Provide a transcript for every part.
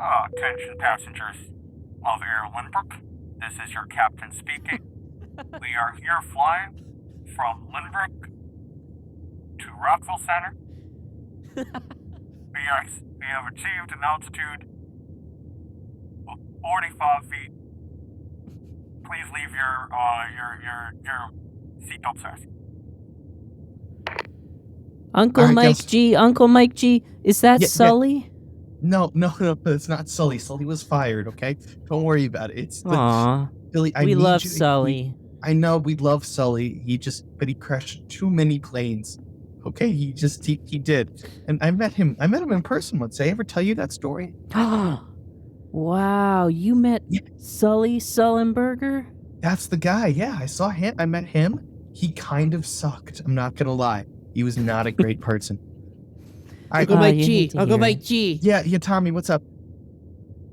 Attention passengers of Air Lynbrook. This is your captain speaking. We are here flying from Lynbrook to Rockville Centre. We have achieved an altitude of 45 feet. Please leave your seatbelt fastened. Uncle Mike G, is that Sully? No, it's not Sully. Sully was fired, okay? Don't worry about it. It's Aww. Billy, We love Sully. I know we love Sully. But he crashed too many planes. Okay, he did. And I met him in person once. Did I ever tell you that story? Wow, you met Sully Sullenberger? That's the guy, yeah. I met him. He kind of sucked. I'm not gonna lie. He was not a great person. Uncle Mike G. Yeah, Tommy, what's up?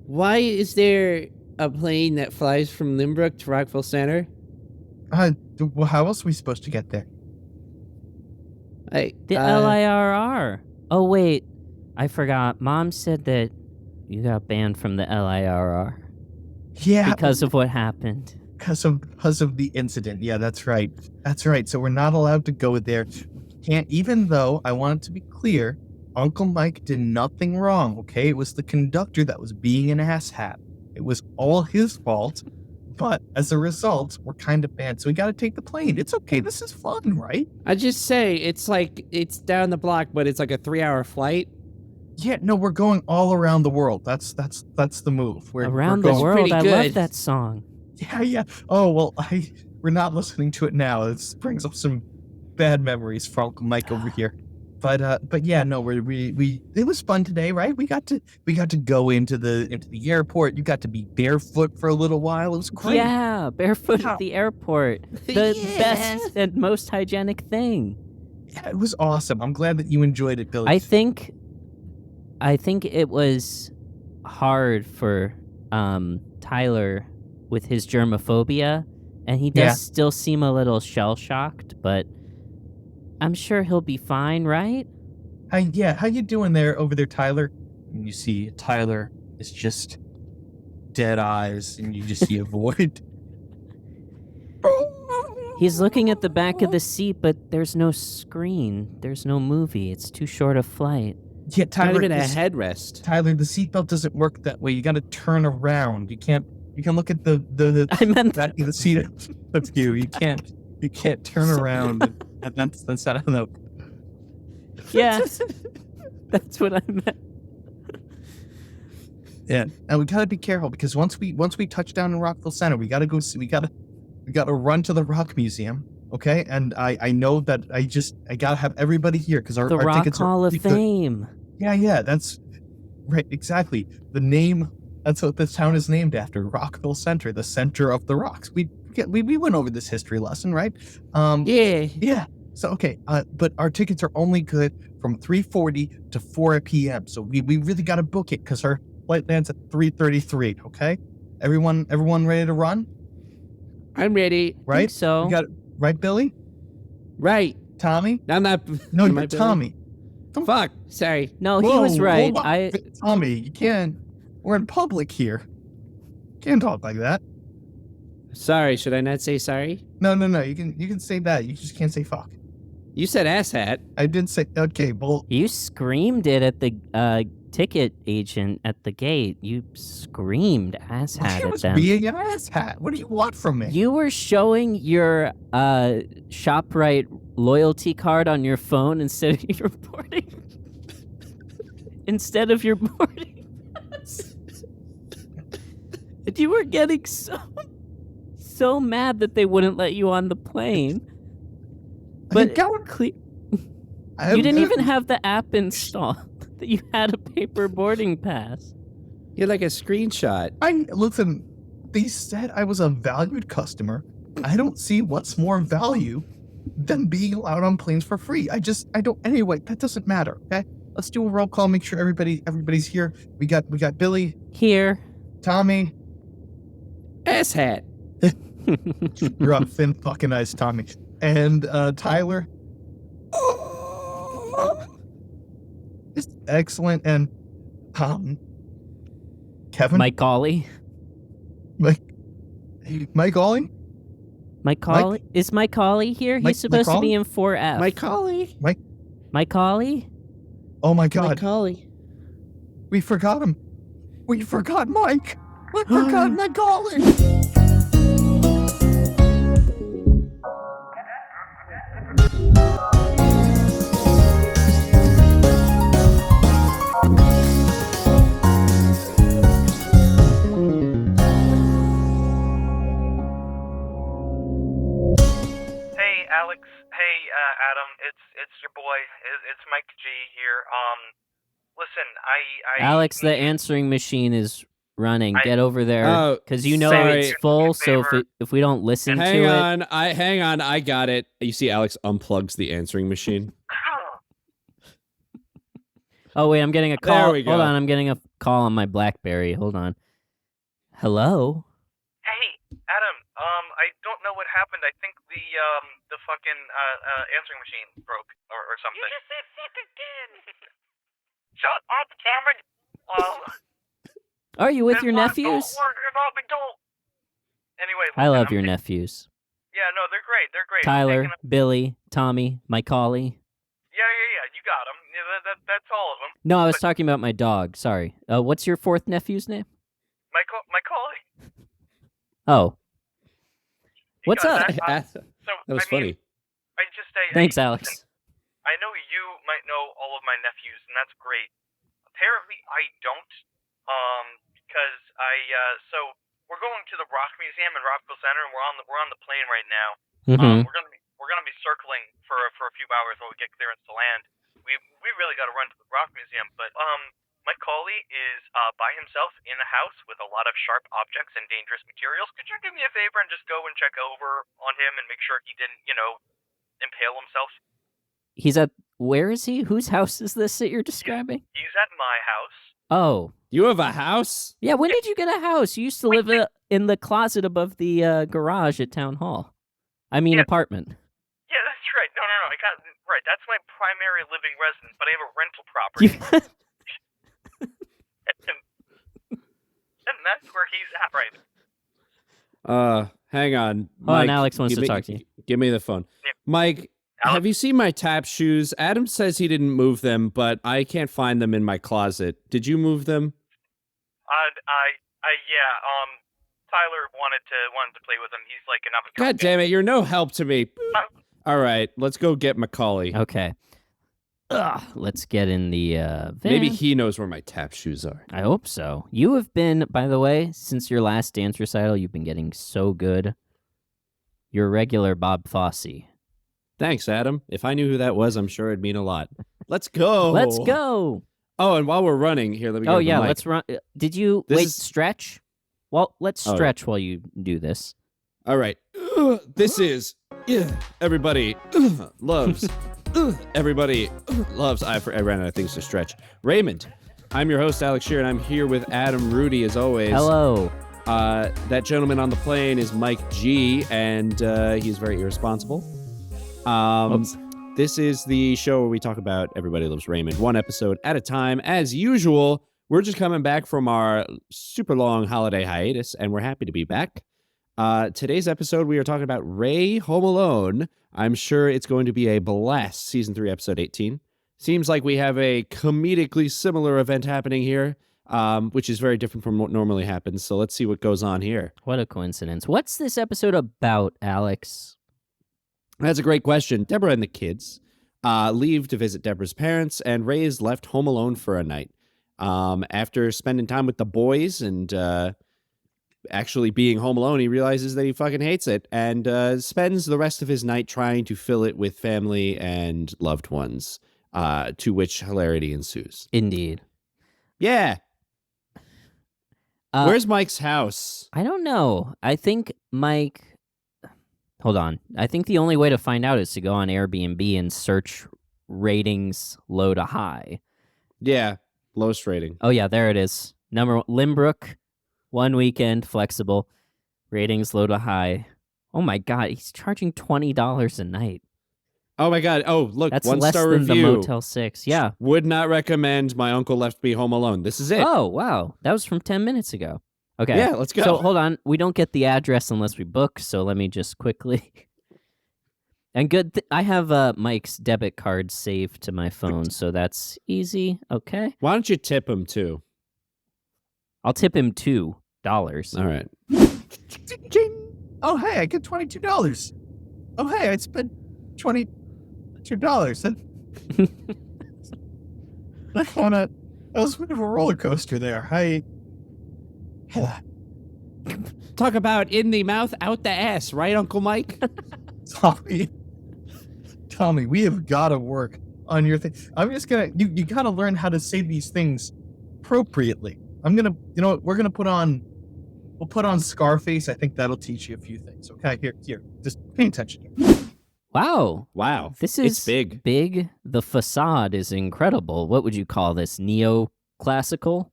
Why is there a plane that flies from Lynbrook to Rockville Centre? Well, how else are we supposed to get there? The LIRR. Oh, wait. I forgot. Mom said that you got banned from the LIRR. Yeah. Because of what happened. Because of the incident. Yeah, that's right. So we're not allowed to go there. Can't, even though I want it to be clear, Uncle Mike did nothing wrong, okay? It was the conductor that was being an asshat. It was all his fault, but as a result, we're kind of banned, so we gotta take the plane. It's okay, this is fun, right? I just say, it's down the block, but it's like a 3-hour flight. Yeah, no, we're going all around the world. That's the move. Around the world, I love that song. Yeah. Oh, well, we're not listening to it now. It brings up some bad memories for Uncle Mike over here. But yeah, no, it was fun today, right? We got to go into the airport. You got to be barefoot for a little while. It was great. Yeah, barefoot at the airport. The best and most hygienic thing. Yeah, it was awesome. I'm glad that you enjoyed it, Billy. I think it was hard for Tyler with his germophobia, and he does still seem a little shell-shocked, but I'm sure he'll be fine, right? How you doing over there, Tyler? And you see Tyler is just dead eyes, and you just see a void. He's looking at the back of the seat, but there's no screen. There's no movie. It's too short a flight. Yeah, Tyler, not even a headrest. Tyler, the seatbelt doesn't work that way. You got to turn around. You can look at the back of the seat of you. You can't turn around. And that's I don't know. Yeah, that's what I meant. Yeah, and we gotta be careful because once we touch down in Rockville Centre, we gotta run to the Rock Museum. Okay, and I know that I gotta have everybody here because our tickets are Hall of Fame. Yeah, that's right, exactly. The name, that's what this town is named after, Rockville Centre, the center of the rocks. We went over this history lesson, right? Yeah. So okay, but our tickets are only good from 3:40 to 4 p.m. So we really gotta book it because our flight lands at 3:33. Okay, everyone ready to run? I'm ready. Right? Think so. You got it right, Billy? Right. Tommy? I'm not. No, you're Tommy. Fuck. Sorry. No, he was right. Tommy, you can't. We're in public here. Can't talk like that. Sorry. Should I not say sorry? No. You can say that. You just can't say fuck. You said asshat. I didn't say. Okay, well. You screamed it at the ticket agent at the gate. You screamed asshat at them. Being an asshat. What do you want from me? You were showing your ShopRite loyalty card on your phone instead of your boarding. Instead of your boarding pass. And you were getting so mad that they wouldn't let you on the plane. But you didn't even have the app installed. That you had a paper boarding pass. You're like a screenshot. Listen, they said I was a valued customer. I don't see what's more value than being allowed on planes for free. I don't. Anyway, that doesn't matter. Okay, let's do a roll call. Make sure everybody's here. We got Billy here. Tommy. Asshat. You're on thin fucking ice, Tommy. And Tyler. It's excellent. And Kevin? Mike Ollie. Mike Ollie? Mike Ollie? Is Mike Ollie here? He's supposed to be in 4F. Mike Ollie. Mike Ollie? Oh my God. Mike Ollie. We forgot him. We forgot Mike. We forgot Mike Ollie. Alex, hey, Adam, it's your boy. It's Mike G here. Listen, Alex, the answering machine is running. Get over there, Oh, because you know sorry. it's full. So if we don't listen to it, hang on, I got it. You see, Alex unplugs the answering machine. Oh wait, I'm getting a call. There we go. Hold on, I'm getting a call on my BlackBerry. Hold on. Hello. Hey, Adam. I don't know what happened. I think the fucking answering machine broke or something. You just said fuck again. Shut up, Cameron. Are you with your nephews? Anyway, I love your nephews. Yeah, no, they're great. They're great. Tyler, Billy, Tommy, Mike Ollie. Yeah. You got them. Yeah, that's all of them. No, I was talking about my dog. Sorry. What's your fourth nephew's name? Mike Ollie. Oh. What's up? That was funny. I just say. Thanks, Alex. Listen, I know you might know all of my nephews, and that's great. Apparently, I don't. Because so we're going to the Rock Museum in Rockville Centre, and we're on the plane right now. Mm-hmm. We're gonna be circling for a few hours while we get clearance to land. We really got to run to the Rock Museum, but Mike Ollie is by himself in a house with a lot of sharp objects and dangerous materials. Could you do me a favor and just go and check over on him and make sure he didn't, impale himself? He's at... Where is he? Whose house is this that you're describing? He's at my house. Oh. You have a house? Yeah, when did you get a house? You used to live in the closet above the garage at Town Hall. I mean, apartment. Yeah, that's right. No. I got right. That's my primary living residence, but I have a rental property. And that's where he's at, right? Hang on. Hold on, Alex wants to talk to you. Give me the phone. Yeah. Mike, Alex? have you seen my tap shoes? Adam says he didn't move them, but I can't find them in my closet. Did you move them? Yeah. Tyler wanted to play with him. He's like an up. God damn it! You're no help to me. All right, let's go get Macaulay. Okay. Let's get in the van. Maybe he knows where my tap shoes are. I hope so. You have been, by the way, since your last dance recital, you've been getting so good. You're a regular Bob Fosse. Thanks, Adam. If I knew who that was, I'm sure it'd mean a lot. Let's go. Let's go. Oh, and while we're running, here, let me go. Oh, yeah, let's run. Did you... stretch? Well, let's stretch while you do this. All right. This is... Everybody loves... Everybody loves... I ran out of things to stretch. Raymond. I'm your host, Alex Shear, and I'm here with Adam Rudy, as always. Hello. That gentleman on the plane is Mike G, and he's very irresponsible. This is the show where we talk about Everybody Loves Raymond, one episode at a time. As usual, we're just coming back from our super long holiday hiatus, and we're happy to be back. Today's episode, we are talking about Ray Home Alone. I'm sure it's going to be a blast. Season 3, episode 18. Seems like we have a comedically similar event happening here, which is very different from what normally happens. So let's see what goes on here. What a coincidence. What's this episode about, Alex? That's a great question. Deborah and the kids leave to visit Deborah's parents, and Ray is left home alone for a night. After spending time with the boys and actually being home alone, he realizes that he fucking hates it and spends the rest of his night trying to fill it with family and loved ones, to which hilarity ensues. Indeed. Yeah. Where's Mike's house? I don't know. I think Mike... Hold on. I think the only way to find out is to go on Airbnb and search ratings low to high. Yeah, lowest rating. Oh, yeah, there it is. Number one, Limbrook, 1 weekend, flexible, ratings low to high. Oh, my God, he's charging $20 a night. Oh my God. Oh, look, That's 1 less star than the review. Motel 6. Yeah. Would not recommend My Uncle Left Me Home Alone. This is it. Oh, wow. That was from 10 minutes ago. Okay. Yeah, let's go. So hold on. We don't get the address unless we book, so let me just quickly. And I have Mike's debit card saved to my phone, so that's easy. Okay. Why don't you tip him too? I'll tip him $2. All right. Oh, hey, I get $22. Oh, hey, I spent $22. That was a bit of a roller coaster there. Talk about in the mouth, out the ass, right, Uncle Mike? Tommy, we have got to work on your thing. I'm just gonna, you got to learn how to say these things appropriately. I'm gonna, we'll put on Scarface. I think that'll teach you a few things. Okay, here, just pay attention here. Wow. It's big. Big. The facade is incredible. What would you call this? Neoclassical?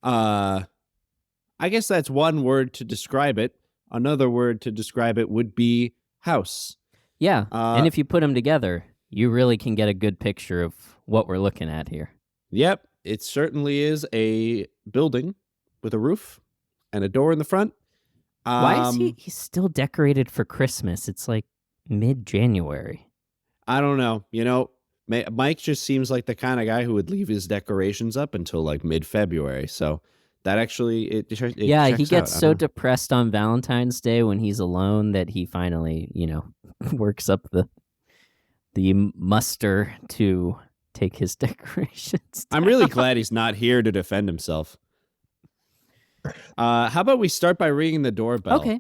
I guess that's one word to describe it. Another word to describe it would be house. Yeah. And if you put them together, you really can get a good picture of what we're looking at here. Yep. It certainly is a building with a roof and a door in the front. Why is he's still decorated for Christmas? It's like mid-January. I don't know. Mike just seems like the kind of guy who would leave his decorations up until like mid-February. So that actually, it yeah, he checks gets out. so depressed on Valentine's Day when he's alone that he finally, works up the muster to take his decorations down. I'm really glad he's not here to defend himself. How about we start by ringing the doorbell? Okay.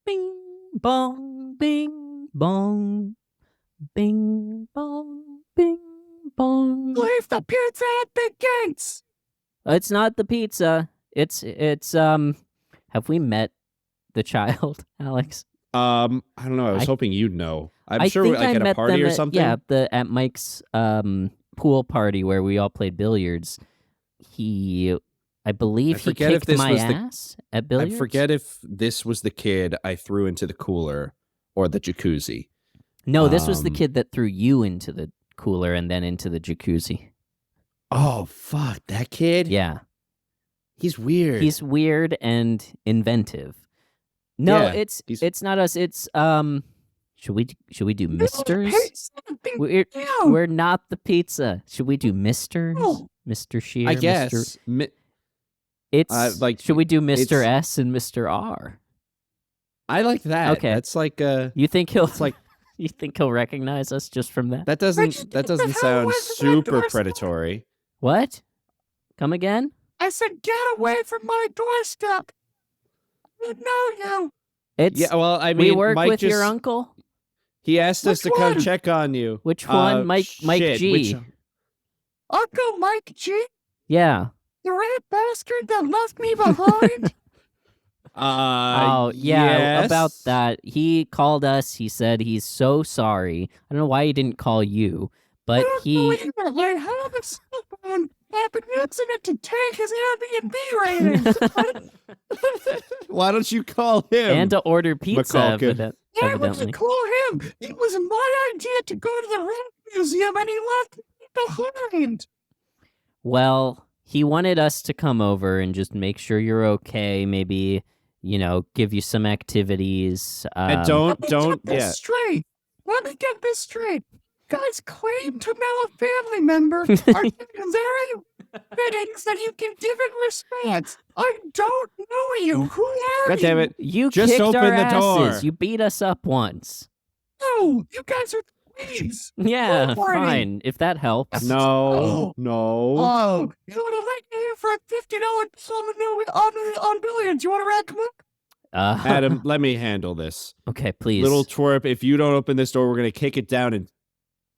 Bing, bong, bing, bong. Bing, bong, bing, bong. Leave the pizza at the gates. It's not the pizza. It's have we met the child, Alex? I don't know. I was hoping you'd know. I'm sure think like I at a met party them or something. Yeah, at Mike's pool party where we all played billiards. I believe he kicked my ass at billiards. I forget if this was the kid I threw into the cooler or the jacuzzi. No, this was the kid that threw you into the cooler and then into the jacuzzi. Oh, fuck. That kid? Yeah. He's weird. He's weird and inventive. No, Yeah, it's not us. It's should we do Misters? We're not the pizza. Should we do Misters? Mr. Shear? I guess. It's should we do Mr. S and Mr. R? I like that. Okay. That's like you think he'll recognize us just from that? That doesn't sound super predatory. What? Come again? I said, get away from my doorstep. I know you. Well, I mean, we work Mike with your uncle. He asked us to come check on you. Which one? Mike G. Uncle Mike G? Yeah. The rat bastard that left me behind? Oh, yeah, yes. About that. He called us. He said he's so sorry. I don't know why he didn't call you, but I have a cell phone. Happened accident to tank his Airbnb ratings. Why don't you call him? And to order pizza, I would evidently. call him. It was my idea to go to the rat museum, and he left me behind. Well, he wanted us to come over and just make sure you're okay. Maybe, give you some activities. And don't. Straight. Let me get this straight. Guys claim to know a family member are very fittings that you can give in response. I don't know you. Who are God damn it. You just kicked open our the asses. door. You beat us up once. No, you guys are queens. Yeah, fine. If that helps. No. Oh, you want to let me in for a $50 on billions? You want to rack them up? Adam, let me handle this. Okay, please. Little twerp, if you don't open this door, we're going to kick it down and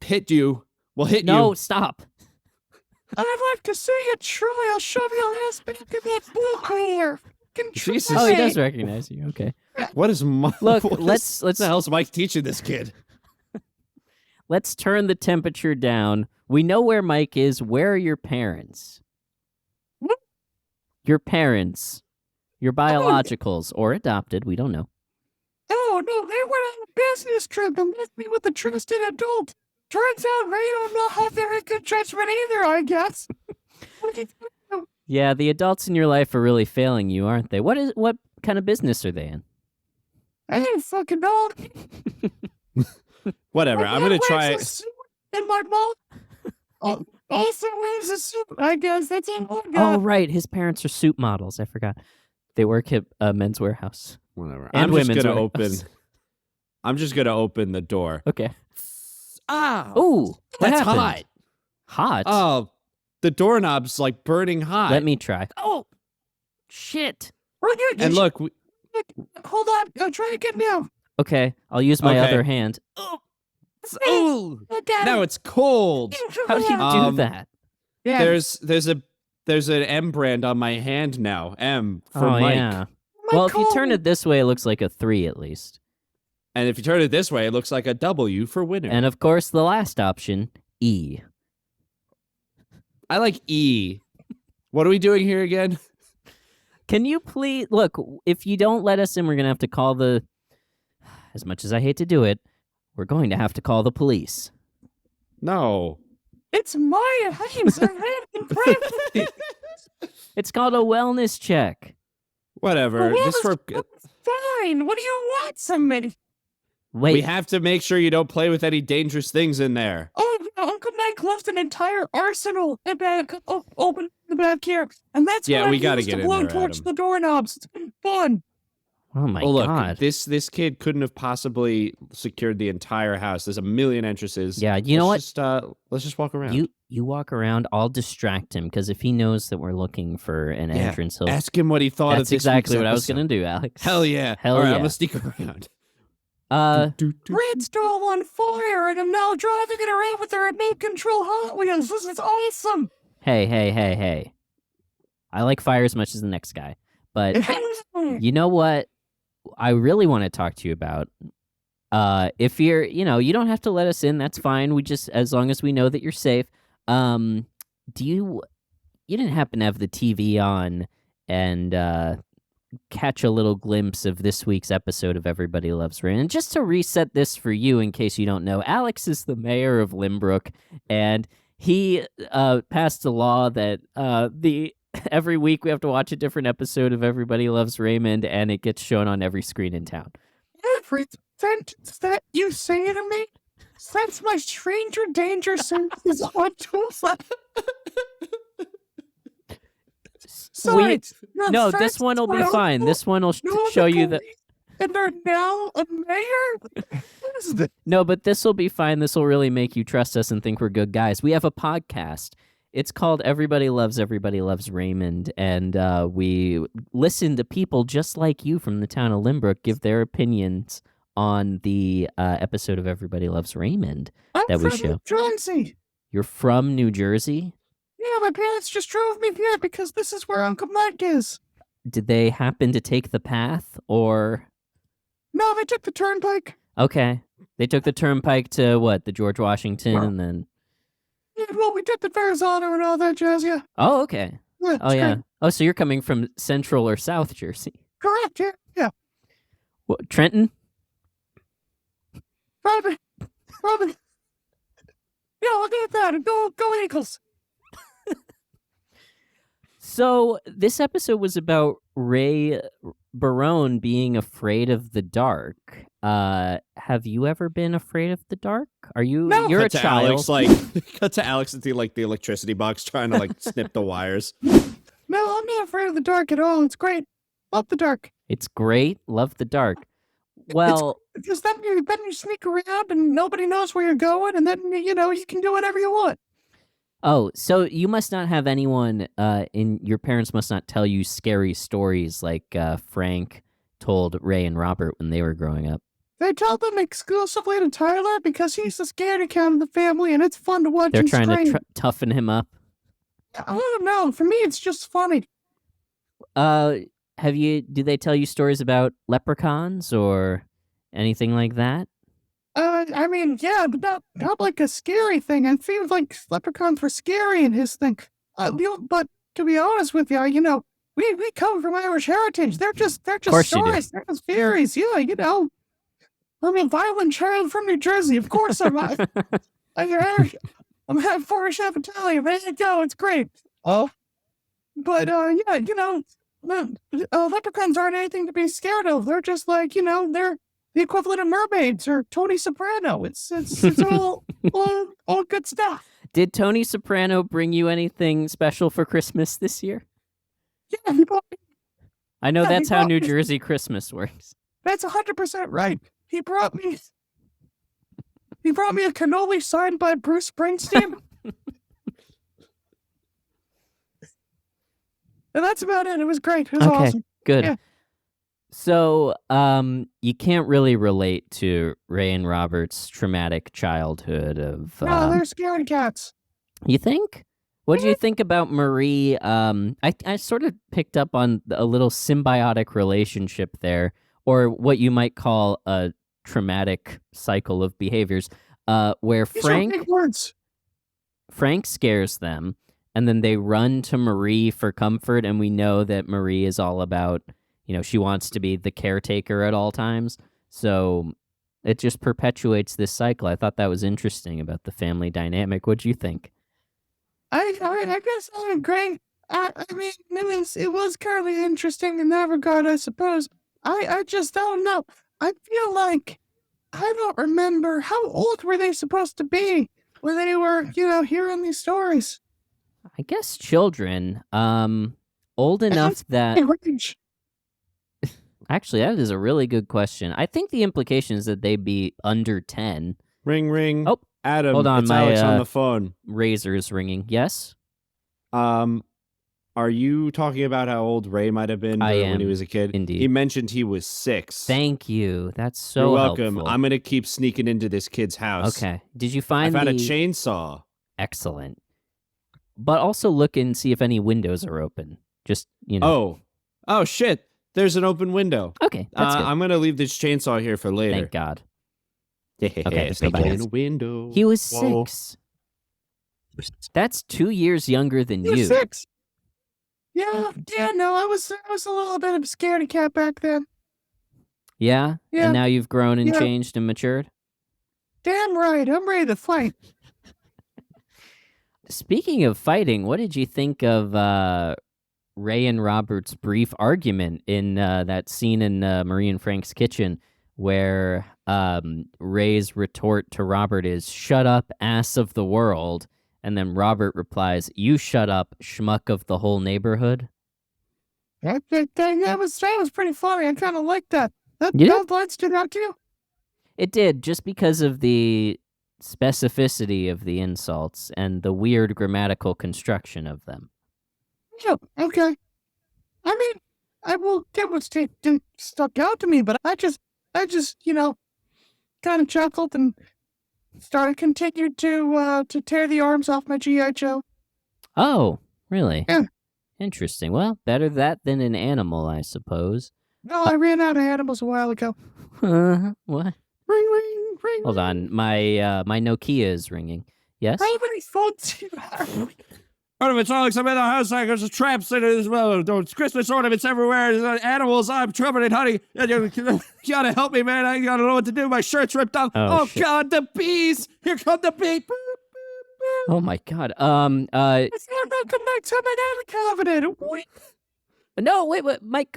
hit you. We'll hit you. No, stop. I'd like to see you try. I'll shove your ass back in that bull cooler. Jesus. Oh, he does recognize you. Okay. What is Mike? Look, let's What the hell's Mike teaching this kid? Let's turn the temperature down. We know where Mike is. Where are your parents? Your parents. Your biologicals or adopted. We don't know. Oh, no, they went business trip and left me with a trusted adult. Turns out Ray don't not have very good judgment either, I guess. Yeah, the adults in your life are really failing you, aren't they? What kind of business are they in? I ain't fucking know. Whatever. I'm gonna try. And my mom also wears a suit. I guess that's it. Oh, right. His parents are suit models. I forgot. They work at Men's Warehouse. Whatever. And I'm just Women's gonna Warehouse. I'm just gonna open the door. Okay. Ah. Oh, that's happened? hot. Hot? Oh, the doorknob's like burning hot. Let me try. Oh, shit. And look, Hold on. Try again now. Okay, I'll use my Okay. other hand. ooh, now it's cold. How do you do that? Yeah. There's an M brand on my hand now. M for Oh, Mike. yeah. Well, if you turn it this way, it looks like a 3 at least. And if you turn it this way, it looks like a W for winner. And of course, the last option, E. I like E. What are we doing here again? Can you please look? If you don't let us in, we're gonna have to call the. As much as I hate to do it, we're going to have to call the police. No. It's my hands. It's called a wellness check. Whatever. Fine. What do you want, somebody? Wait, We have to make sure you don't play with any dangerous things in there. Oh, Uncle Mike left an entire arsenal open the back here, and that's Yeah, what we I gotta used get to in blow there, torch Adam. the doorknobs. It's been fun. oh my Look, god. this kid couldn't have possibly secured the entire house. There's a million entrances. Yeah, you know what? Let's just walk around. You walk around. I'll distract him because if he knows that we're looking for an Yeah, entrance, he'll. Ask him what he thought of That's this exactly week's what I was episode. gonna do, Alex. Hell yeah. Hell All right, yeah. I'm gonna sneak around. Red stole on fire, and I'm now driving it around with their remote control Hot Wheels. This is awesome. Hey. I like fire as much as the next guy, but you know what? I really want to talk to you about. If you're, you don't have to let us in. That's fine. We just, as long as we know that you're safe. Do you didn't happen to have the TV on and catch a little glimpse of this week's episode of Everybody Loves Raymond? And just to reset this for you, in case you don't know, Alex is the mayor of Limbrook, and he passed a law that every week we have to watch a different episode of Everybody Loves Raymond, and it gets shown on every screen in town. Every sentence that you say to me, since my stranger danger senses on Tulsa. Sorry. No, this one will be fine. This one will show you that. And they're now a mayor? What is this? No, but this will be fine. This will really make you trust us and think we're good guys. We have a podcast. It's called Everybody Loves Raymond, and we listen to people just like you from the town of Limbrook give their opinions on the episode of Everybody Loves Raymond that we show. I'm from New Jersey. You're from New Jersey? Yeah, my parents just drove me here because this is where Uncle Mike is. Did they happen to take the path, or? No, they took the turnpike. Okay. They took the turnpike to what? The George Washington, and then. Yeah, well, we did the Verrazano and all that jazz, yeah. Oh, okay. Yeah, Oh, yeah. Oh, so you're coming from Central or South Jersey? correct, yeah. What, Trenton? Probably. Yeah, look at that. Go Eagles. So this episode was about Ray Barone being afraid of the dark. Have you ever been afraid of the dark? Are you? No. You're a Cut to child. Alex, cut to Alex at the electricity box trying to snip the wires. No, I'm not afraid of the dark at all. It's great. Love the dark. It's great. Love the dark. Well, Because then you sneak around and nobody knows where you're going, and then, you can do whatever you want. oh, so you must not have anyone your parents must not tell you scary stories like Frank told Ray and Robert when they were growing up. They tell them exclusively to Tyler because he's the scaredy cat of the family, and it's fun to watch They're him trying scream. to toughen him up. I don't know. For me, it's just funny. Do they tell you stories about leprechauns or anything like that? I mean, yeah, but not like a scary thing. I feel like leprechauns were scary in his thing. But to be honest with you, we come from Irish heritage. They're just Course you do. stories. They're just fairies. Yeah, I'm a violent child from New Jersey. Of course I'm I'm for Chef Italian. There you go. It's great. Oh, but leprechauns aren't anything to be scared of. They're just like, they're the equivalent of mermaids or Tony Soprano. It's all good stuff. Did Tony Soprano bring you anything special for Christmas this year? Yeah, he bought me. I know that's how New Jersey Christmas works. That's 100% right. He brought me a cannoli signed by Bruce Springsteen. And that's about it. It was great. It was awesome. Good. Yeah. So, you can't really relate to Ray and Robert's traumatic childhood of... No, they're scaredy cats. You think? What do you think about Marie? I sort of picked up on a little symbiotic relationship there, or what you might call a traumatic cycle of behaviors, where These are big words. Frank scares them, and then they run to Marie for comfort, and we know that Marie is all about, she wants to be the caretaker at all times, so it just perpetuates this cycle. I thought that was interesting about the family dynamic. What'd you think? I guess I agree. I mean, it was kind of interesting in that regard, I suppose. I just don't know. I feel like I don't remember how old were they supposed to be when they were, hearing these stories. I guess children, old enough that... Actually, that is a really good question. I think the implication is that they'd be under 10. Ring, ring. Oh, Adam, hold on, it's my Alex on the phone. Razor's ringing. Yes? Are you talking about how old Ray might have been when he was a kid? Indeed. He mentioned he was 6. Thank you. That's so You're welcome. helpful. I'm going to keep sneaking into this kid's house. Okay. Did you find I found a chainsaw. Excellent. But also look and see if any windows are open. Just, Oh, shit. There's an open window. Okay, that's good. I'm going to leave this chainsaw here for later. Thank God. Okay, let's go back. Window. He was Whoa. 6. That's 2 years younger than You're you. 6. Yeah, no, I was a little bit of a scaredy cat back then. Yeah? Yeah. And now you've grown and Yeah. changed and matured? Damn right, I'm ready to fight. Speaking of fighting, what did you think of Ray and Robert's brief argument in that scene in Marie and Frank's kitchen where Ray's retort to Robert is, "Shut up, ass of the world," and then Robert replies, "You shut up, schmuck of the whole neighborhood"? That was pretty funny. I kind of liked that. That line stood out to you? It did, just because of the specificity of the insults and the weird grammatical construction of them. Yeah, okay. I mean, I will get what's stuck out to me, but I just, kind of chuckled and continued to tear the arms off my G.I. Joe. Oh, really? Yeah. Interesting. Well, better that than an animal, I suppose. No, I ran out of animals a while ago. What? Ring, ring, ring. Hold on, my Nokia is ringing. Yes? How many phones do you have? It's Alex. I'm in the house. There's a traps in it as well. There's Christmas ornaments everywhere. There's animals. I'm covered in honey. You gotta help me, man. I gotta know what to do. My shirt's ripped off. Oh God, the bees! Here come the bees! Oh my God. It's not welcome back to my covenant. No, wait. Mike.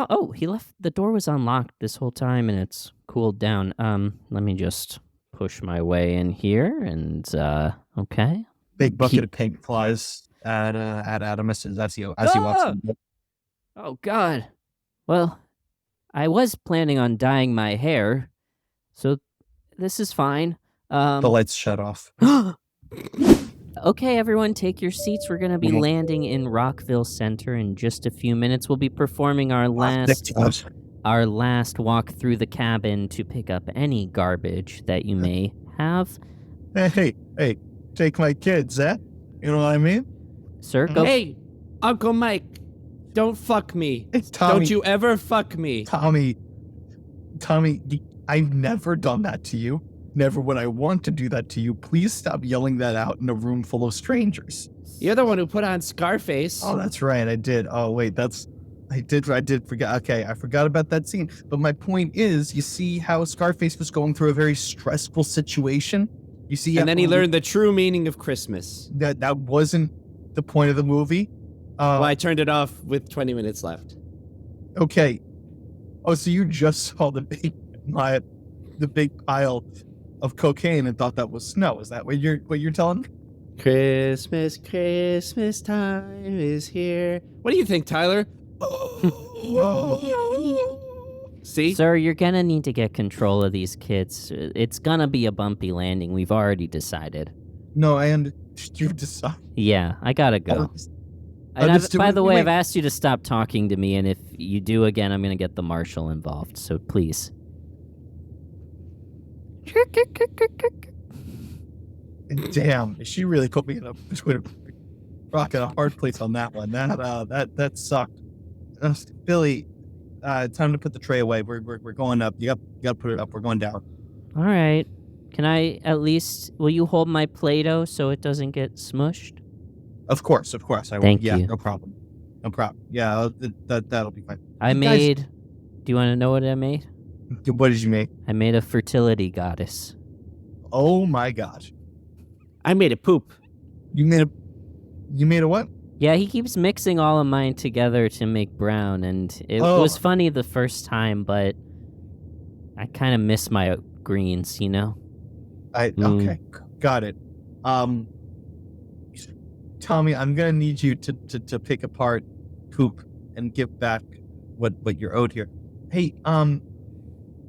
Oh, he left. The door was unlocked this whole time, and it's cooled down. Let me just push my way in here, and okay. Big bucket of pink flies at Adam as he walks in. Oh God. Well, I was planning on dyeing my hair, so this is fine. The lights shut off. Okay, everyone, take your seats. We're going to be landing in Rockville Centre in just a few minutes. We'll be performing our last walk through the cabin to pick up any garbage that you may have. Hey, take my kids, eh? You know what I mean? Sir, go. Hey, Uncle Mike, don't fuck me. Tommy, don't you ever fuck me. Tommy, I've never done that to you. Never would I want to do that to you. Please stop yelling that out in a room full of strangers. You're the one who put on Scarface. Oh, that's right, I did. Oh, wait, that's I did forget. Okay, I forgot about that scene. But my point is, you see how Scarface was going through a very stressful situation. You see, and then he learned the true meaning of Christmas. That wasn't the point of the movie. Well, I turned it off with 20 minutes left. Okay. Oh, so you just saw the big pile of cocaine and thought that was snow? Is that what you're telling me? Christmas time is here. What do you think, Tyler? See? Sir, you're gonna need to get control of these kids. It's gonna be a bumpy landing. We've already decided. No, you decide. Yeah, I gotta go. By the way, I've asked you to stop talking to me, and if you do again, I'm gonna get the marshal involved, so please. Damn, she really put me between a rock and a hard place on that one. That sucked. Billy, time to put the tray away. We're going up. You got to put it up. We're going down. All right. Can I at least? Will you hold my Play-Doh so it doesn't get smushed? Of course. I will. Thank you. you. No problem. Yeah, that'll be fine. Do you want to know what I made? What did you make? I made a fertility goddess. Oh my gosh. I made a poop. You made a what? Yeah, he keeps mixing all of mine together to make brown, and it was funny the first time, but I kind of miss my greens, you know? Okay, got it. Tommy, I'm gonna need you to pick apart poop and give back what you're owed here. Hey,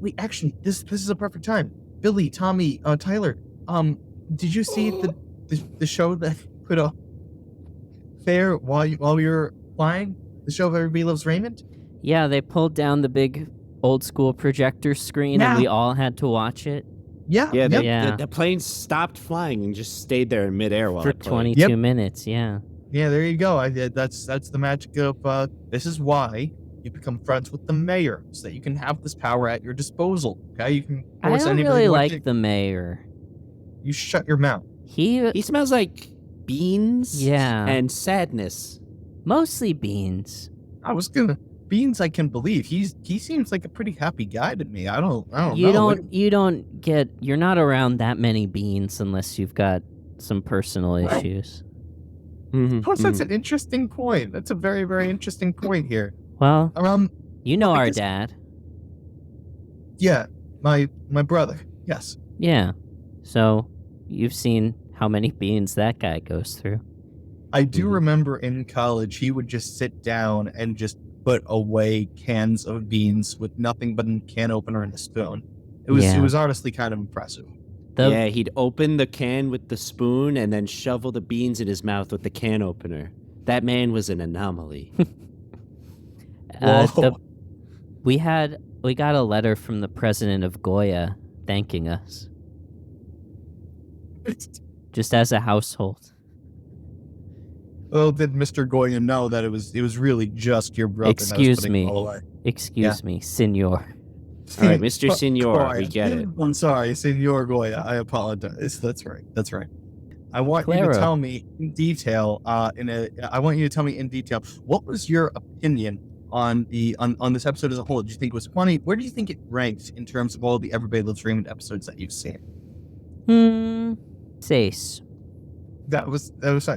wait, actually, this is a perfect time. Billy, Tommy, Tyler, did you see the show that put a fair while we were flying? The show of Everybody Loves Raymond? Yeah, they pulled down the big old school projector screen and we all had to watch it. Yeah. The plane stopped flying and just stayed there in midair while for 22 minutes. Yeah. Yeah, there you go. That's the magic of this is why you become friends with the mayor, so that you can have this power at your disposal. Okay, you can. I don't really like the mayor. You shut your mouth. He smells like beans. Yeah. And sadness. Mostly beans. Beans, I can believe. He seems like a pretty happy guy to me. I don't know. You're not around that many beans unless you've got some personal issues. Plus, that's an interesting point. That's a very, very interesting point here. Well, you know our dad. Yeah, my brother. Yes. Yeah. So you've seen how many beans that guy goes through. I do remember in college he would just sit down and just put away cans of beans with nothing but a can opener and a spoon. It was honestly kind of impressive. He'd open the can with the spoon and then shovel the beans in his mouth with the can opener. That man was an anomaly. We got a letter from the president of Goya thanking us. Just as a household. Well, did Mr. Goya know that it was really just your brother? Excuse me, senor. All right, Mr. Senor, we get it. I'm sorry, Senor Goya. I apologize. That's right. I want you to tell me in detail. I want you to tell me in detail what was your opinion on this episode as a whole. Did you think it was funny? Where do you think it ranked in terms of all the Everybody Loves Raymond episodes that you've seen? 6. That was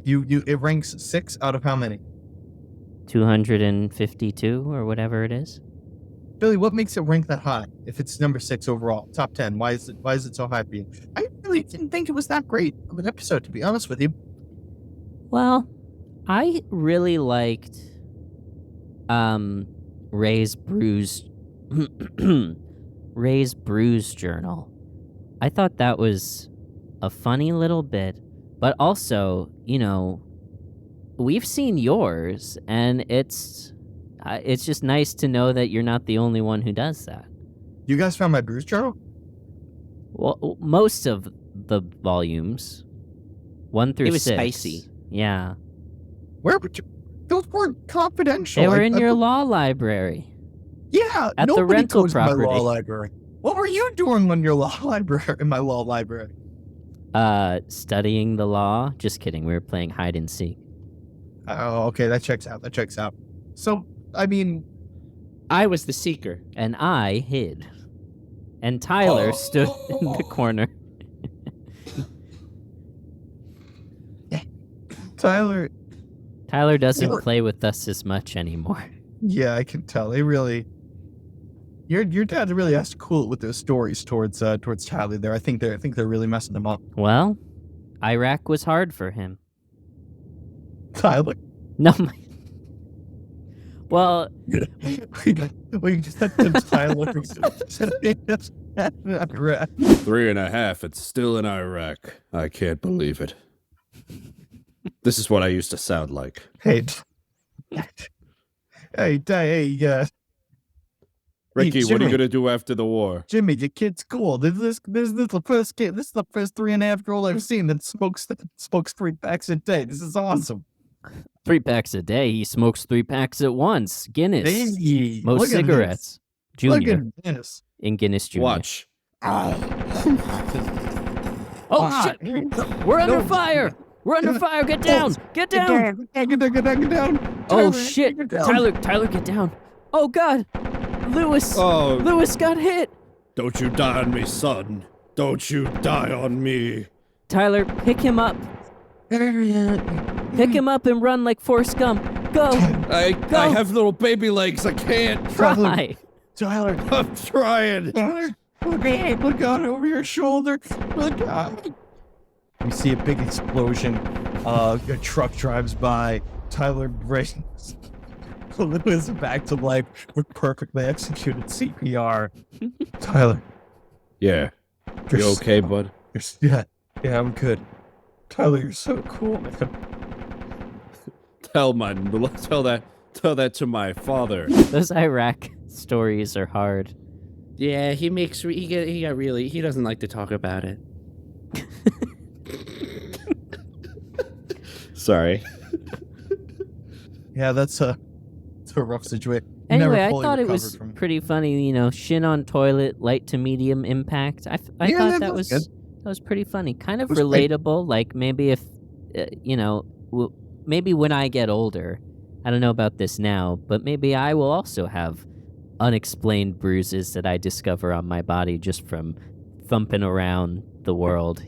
you. It ranks 6 out of how many? 252 or whatever it is. Billy, what makes it rank that high? If it's number 6 overall, top 10, why is it so high for you? I really didn't think it was that great of an episode, to be honest with you. Well, I really liked Ray's bruise journal. I thought that was a funny little bit, but also, we've seen yours, and it's just nice to know that you're not the only one who does that. You guys found my bruise journal? Well, most of the volumes, 1 through 6. It was spicy. Yeah. Where would you? Those weren't confidential. They were in your law library. Yeah, at nobody the rental goes property. In my law library. What were you doing in your law library? In my law library? Studying the law. Just kidding. We were playing hide and seek. Oh, okay. That checks out. So, I mean, I was the seeker. And I hid. And Tyler stood in the corner. Tyler doesn't play with us as much anymore. Yeah, I can tell. They really. Your dad really has to cool it with those stories towards Tyler there. I think they're really messing him up. Well, Iraq was hard for him. Tyler. No. Well, we just had Tyler. 3.5. It's still in Iraq. I can't believe it. This is what I used to sound like. Hey, Ricky, Jimmy, what are you gonna do after the war? Jimmy, your kid's cool. This is the first kid. This is the first 3.5-year-old I've seen that smokes 3 packs a day. This is awesome. 3 packs a day. He smokes 3 packs at once. Guinness. Hey, Most cigarettes. Junior. Look at Guinness. In Guinness Junior. Watch. Oh shit! We're under fire! We're under fire! Get down! Get down! Get down! Oh shit! Tyler, get down! Oh god! Lewis got hit! Don't you die on me, son. Don't you die on me. Tyler, pick him up. Pick him up and run like Forrest Gump. Go! I have little baby legs. I can't. Try! Tyler! I'm trying. Tyler! Look out over your shoulder! Look out! We see a big explosion. A truck drives by. Tyler brings Lewis back to life with perfectly executed CPR. Tyler. Yeah. You okay, bud? Yeah, I'm good. Tyler, you're so cool, man. Tell that to my father. Those Iraq stories are hard. Yeah, he doesn't like to talk about it. Sorry. Yeah, it's a rough situation. Anyway, I thought it was pretty funny. Shin on toilet, light to medium impact. I thought that was pretty funny. Kind of relatable. Like maybe if maybe when I get older, I don't know about this now, but maybe I will also have unexplained bruises that I discover on my body just from thumping around the world.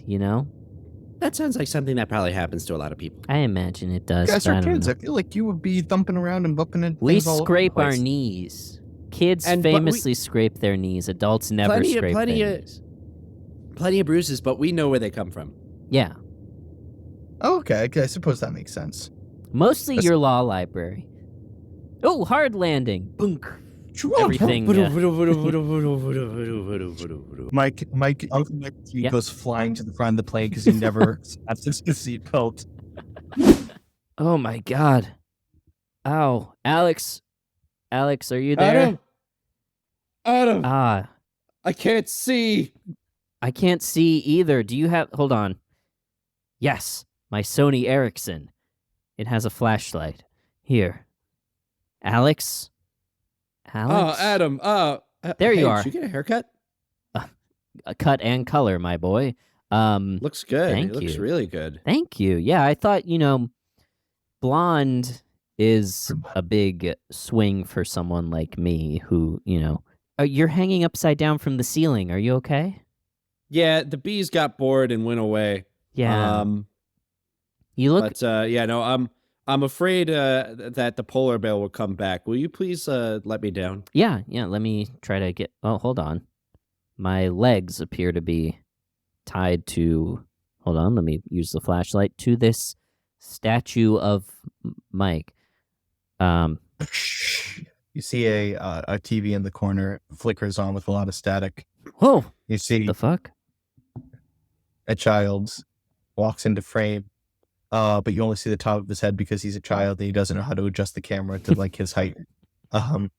That sounds like something that probably happens to a lot of people. I imagine it does. You guys are kids. I feel like you would be thumping around and bumping into We things all over the scrape our place. knees. Kids famously scrape their knees. Adults never scrape their knees. Plenty of bruises, but we know where they come from. Yeah. Oh, okay, I suppose that makes sense. Mostly your law library. Oh, hard landing. Bunk. Everything. Mike goes flying to the front of the plane because he never has his seatbelt. Oh my god. Ow. Alex, are you there? Adam. I can't see. I can't see either. Do you have... Hold on. Yes, my Sony Ericsson. It has a flashlight. Here. Alex? Oh, Adam. There you are. Did you get a haircut? A cut and color, my boy. Looks good. Thank It looks you. really good. Thank you. Yeah, I thought, blonde is a big swing for someone like me who, you're hanging upside down from the ceiling. Are you okay? Yeah, the bees got bored and went away. Yeah. You look... But, I'm afraid that the polar bear will come back. Will you please let me down? Yeah, let me try to get... Oh, hold on. My legs appear to be tied to... Hold on, let me use the flashlight. To this statue of Mike. You see a TV in the corner, flickers on with a lot of static. Whoa! You see... The fuck? A child walks into frame. But you only see the top of his head because he's a child and he doesn't know how to adjust the camera to like his height. Hello,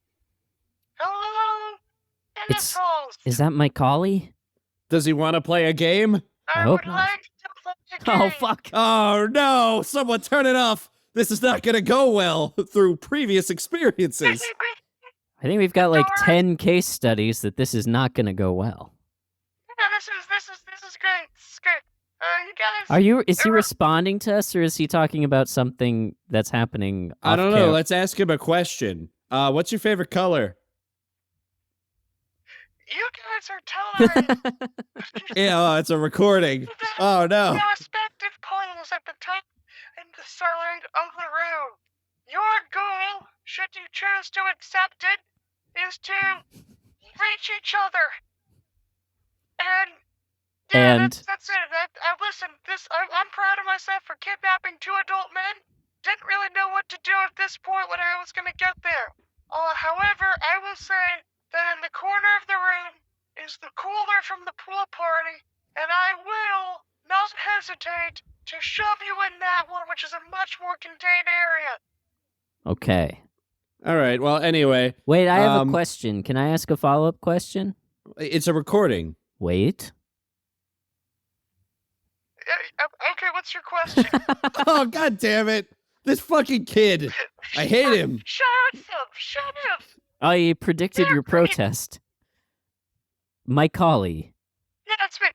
Is that my collie? Does he want to play a game? I hope would not. like to play a game. Oh, fuck. Oh, no. Someone turn it off. This is not going to go well through previous experiences. I think we've got like 10 case studies that this is not going to go well. Yeah, this is great. This is great. You guys. Is he responding to us or is he talking about something that's happening I don't off-camera? know. Let's ask him a question. What's your favorite color? You guys are telling Yeah, it's a recording. Oh, no. the respective polls at the top and the side of the room. Your goal, should you choose to accept it, is to reach each other. And yeah, And- that's it. Listen, I'm proud of myself for kidnapping 2 adult men. Didn't really know what to do at this point when I was gonna get there. However, I will say that in the corner of the room is the cooler from the pool party, and I will not hesitate to shove you in that one, which is a much more contained area. Okay. All right. Well, anyway. Wait, I have a question. Can I ask a follow-up question? It's a recording. Wait. Okay, what's your question? Oh, God damn it. This fucking kid. I hate him. Shut up. Oh, you predicted You're your great. protest. Mike Colley. Yeah, that's me.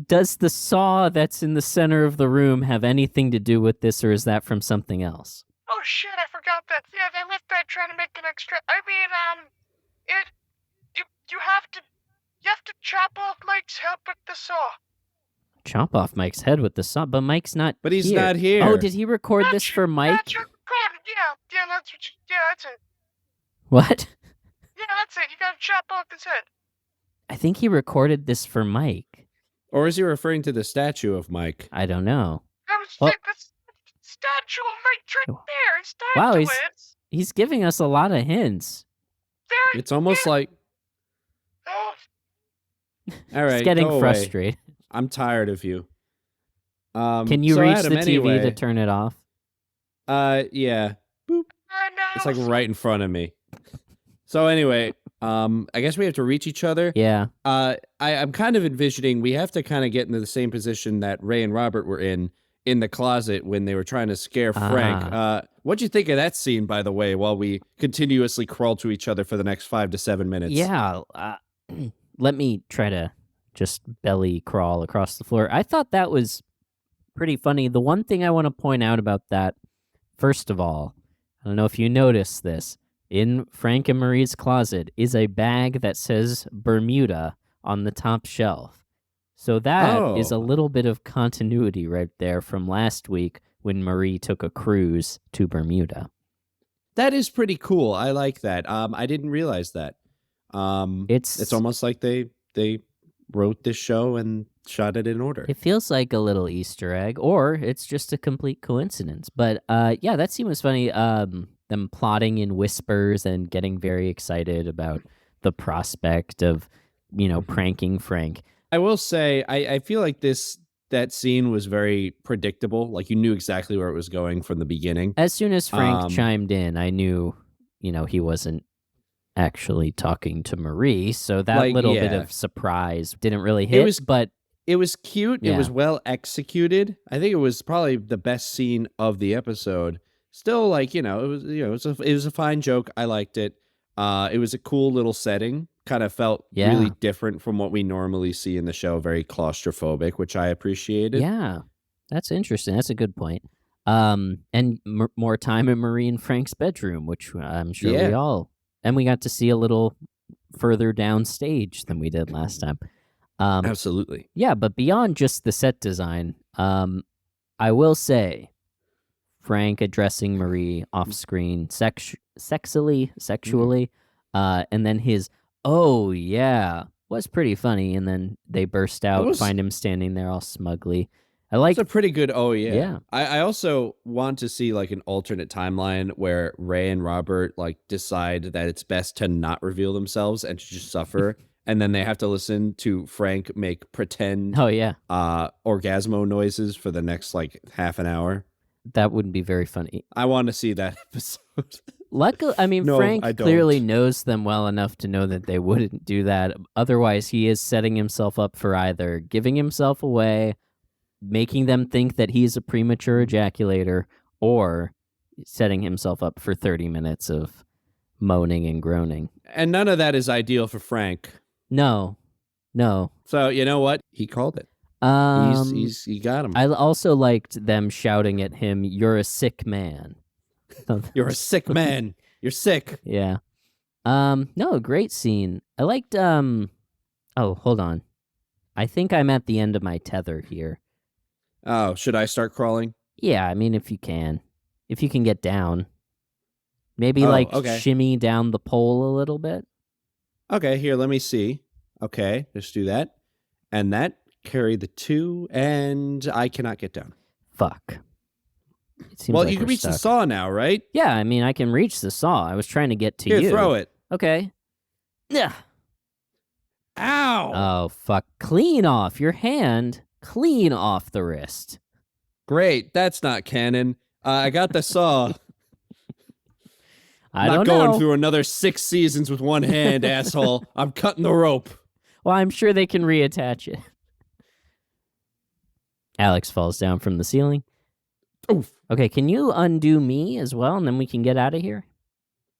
Does the saw that's in the center of the room have anything to do with this, or is that from something else? Oh shit, I forgot that. Yeah, they left that trying to make an extra. I mean, you have to chop off Mike's head with the saw. Chop off Mike's head with the saw, but Mike's not. But he's here. not here. Oh, did he record this for Mike? That's your recording. Yeah, that's it. What? Yeah, that's it. You gotta chop off his head. I think he recorded this for Mike. Or is he referring to the statue of Mike? I don't know. I was Well- the statue of Mike right there. It's time Wow, to he's giving us a lot of hints. There. It's almost like... Oh, All right, He's getting go away. frustrated. I'm tired of you. Can you so reach Adam, the TV anyway, to turn it off? Yeah. Boop. I know. It's like right in front of me. So anyway, I guess we have to reach each other. Yeah. I'm kind of envisioning we have to kind of get into the same position that Ray and Robert were in the closet when they were trying to scare Frank. What'd you think of that scene, by the way, while we continuously crawl to each other for the next 5 to 7 minutes? Yeah. Let me try to just belly crawl across the floor. I thought that was pretty funny. The one thing I want to point out about that, first of all, I don't know if you noticed this, in Frank and Marie's closet is a bag that says Bermuda on the top shelf. So that is a little bit of continuity right there from last week when Marie took a cruise to Bermuda. That is pretty cool. I like that. I didn't realize that. It's almost like they wrote this show and shot it in order. It feels like a little Easter egg, or it's just a complete coincidence. But yeah, that scene was funny. Them plotting in whispers and getting very excited about the prospect of, pranking Frank. I will say, I feel like that scene was very predictable. Like you knew exactly where it was going from the beginning. As soon as Frank chimed in, I knew, he wasn't actually talking to Marie. So that little bit of surprise didn't really hit. But it was cute. Yeah. It was well executed. I think it was probably the best scene of the episode. Still, it was a fine joke. I liked it. It was a cool little setting. Kind of felt really different from what we normally see in the show. Very claustrophobic, which I appreciated. Yeah, that's interesting. That's a good point. And more time in Marie and Frank's bedroom, which I'm sure we all. And we got to see a little further downstage than we did last time. Absolutely. Yeah, but beyond just the set design, I will say, Frank addressing Marie off screen sexually, and then his "oh yeah" was pretty funny, and then they burst out, find him standing there all smugly. It's a pretty good "oh yeah." Yeah. I also want to see like an alternate timeline where Ray and Robert decide that it's best to not reveal themselves and to just suffer. And then they have to listen to Frank make pretend orgasmo noises for the next half an hour. That wouldn't be very funny. I want to see that episode. Luckily, No, Frank I don't. clearly knows them well enough to know that they wouldn't do that. Otherwise, he is setting himself up for either giving himself away, making them think that he's a premature ejaculator, or setting himself up for 30 minutes of moaning and groaning. And none of that is ideal for Frank. No. So, you know what? He called it. He got him. I also liked them shouting at him, "You're a sick man." You're a sick man. You're sick. Yeah. No, great scene. I liked, oh, hold on. I think I'm at the end of my tether here. Oh, should I start crawling? Yeah, I mean, if you can get down. Maybe, okay. shimmy down the pole a little bit. Okay, here, let me see. Okay, just do that. And that, carry the 2, and I cannot get down. Fuck. It seems Well, like you can we're reach stuck. the saw now, right? Yeah, I mean, I can reach the saw. I was trying to get to Here, you. throw it. Okay. Yeah. Ow! Oh, fuck. Clean off your hand. Clean off the wrist. Great, that's not canon. I got the saw. I not don't going know. through another 6 seasons with one hand, asshole. I'm cutting the rope. Well, I'm sure they can reattach it. Alex falls down from the ceiling. Oof. Okay, can you undo me as well, and then we can get out of here?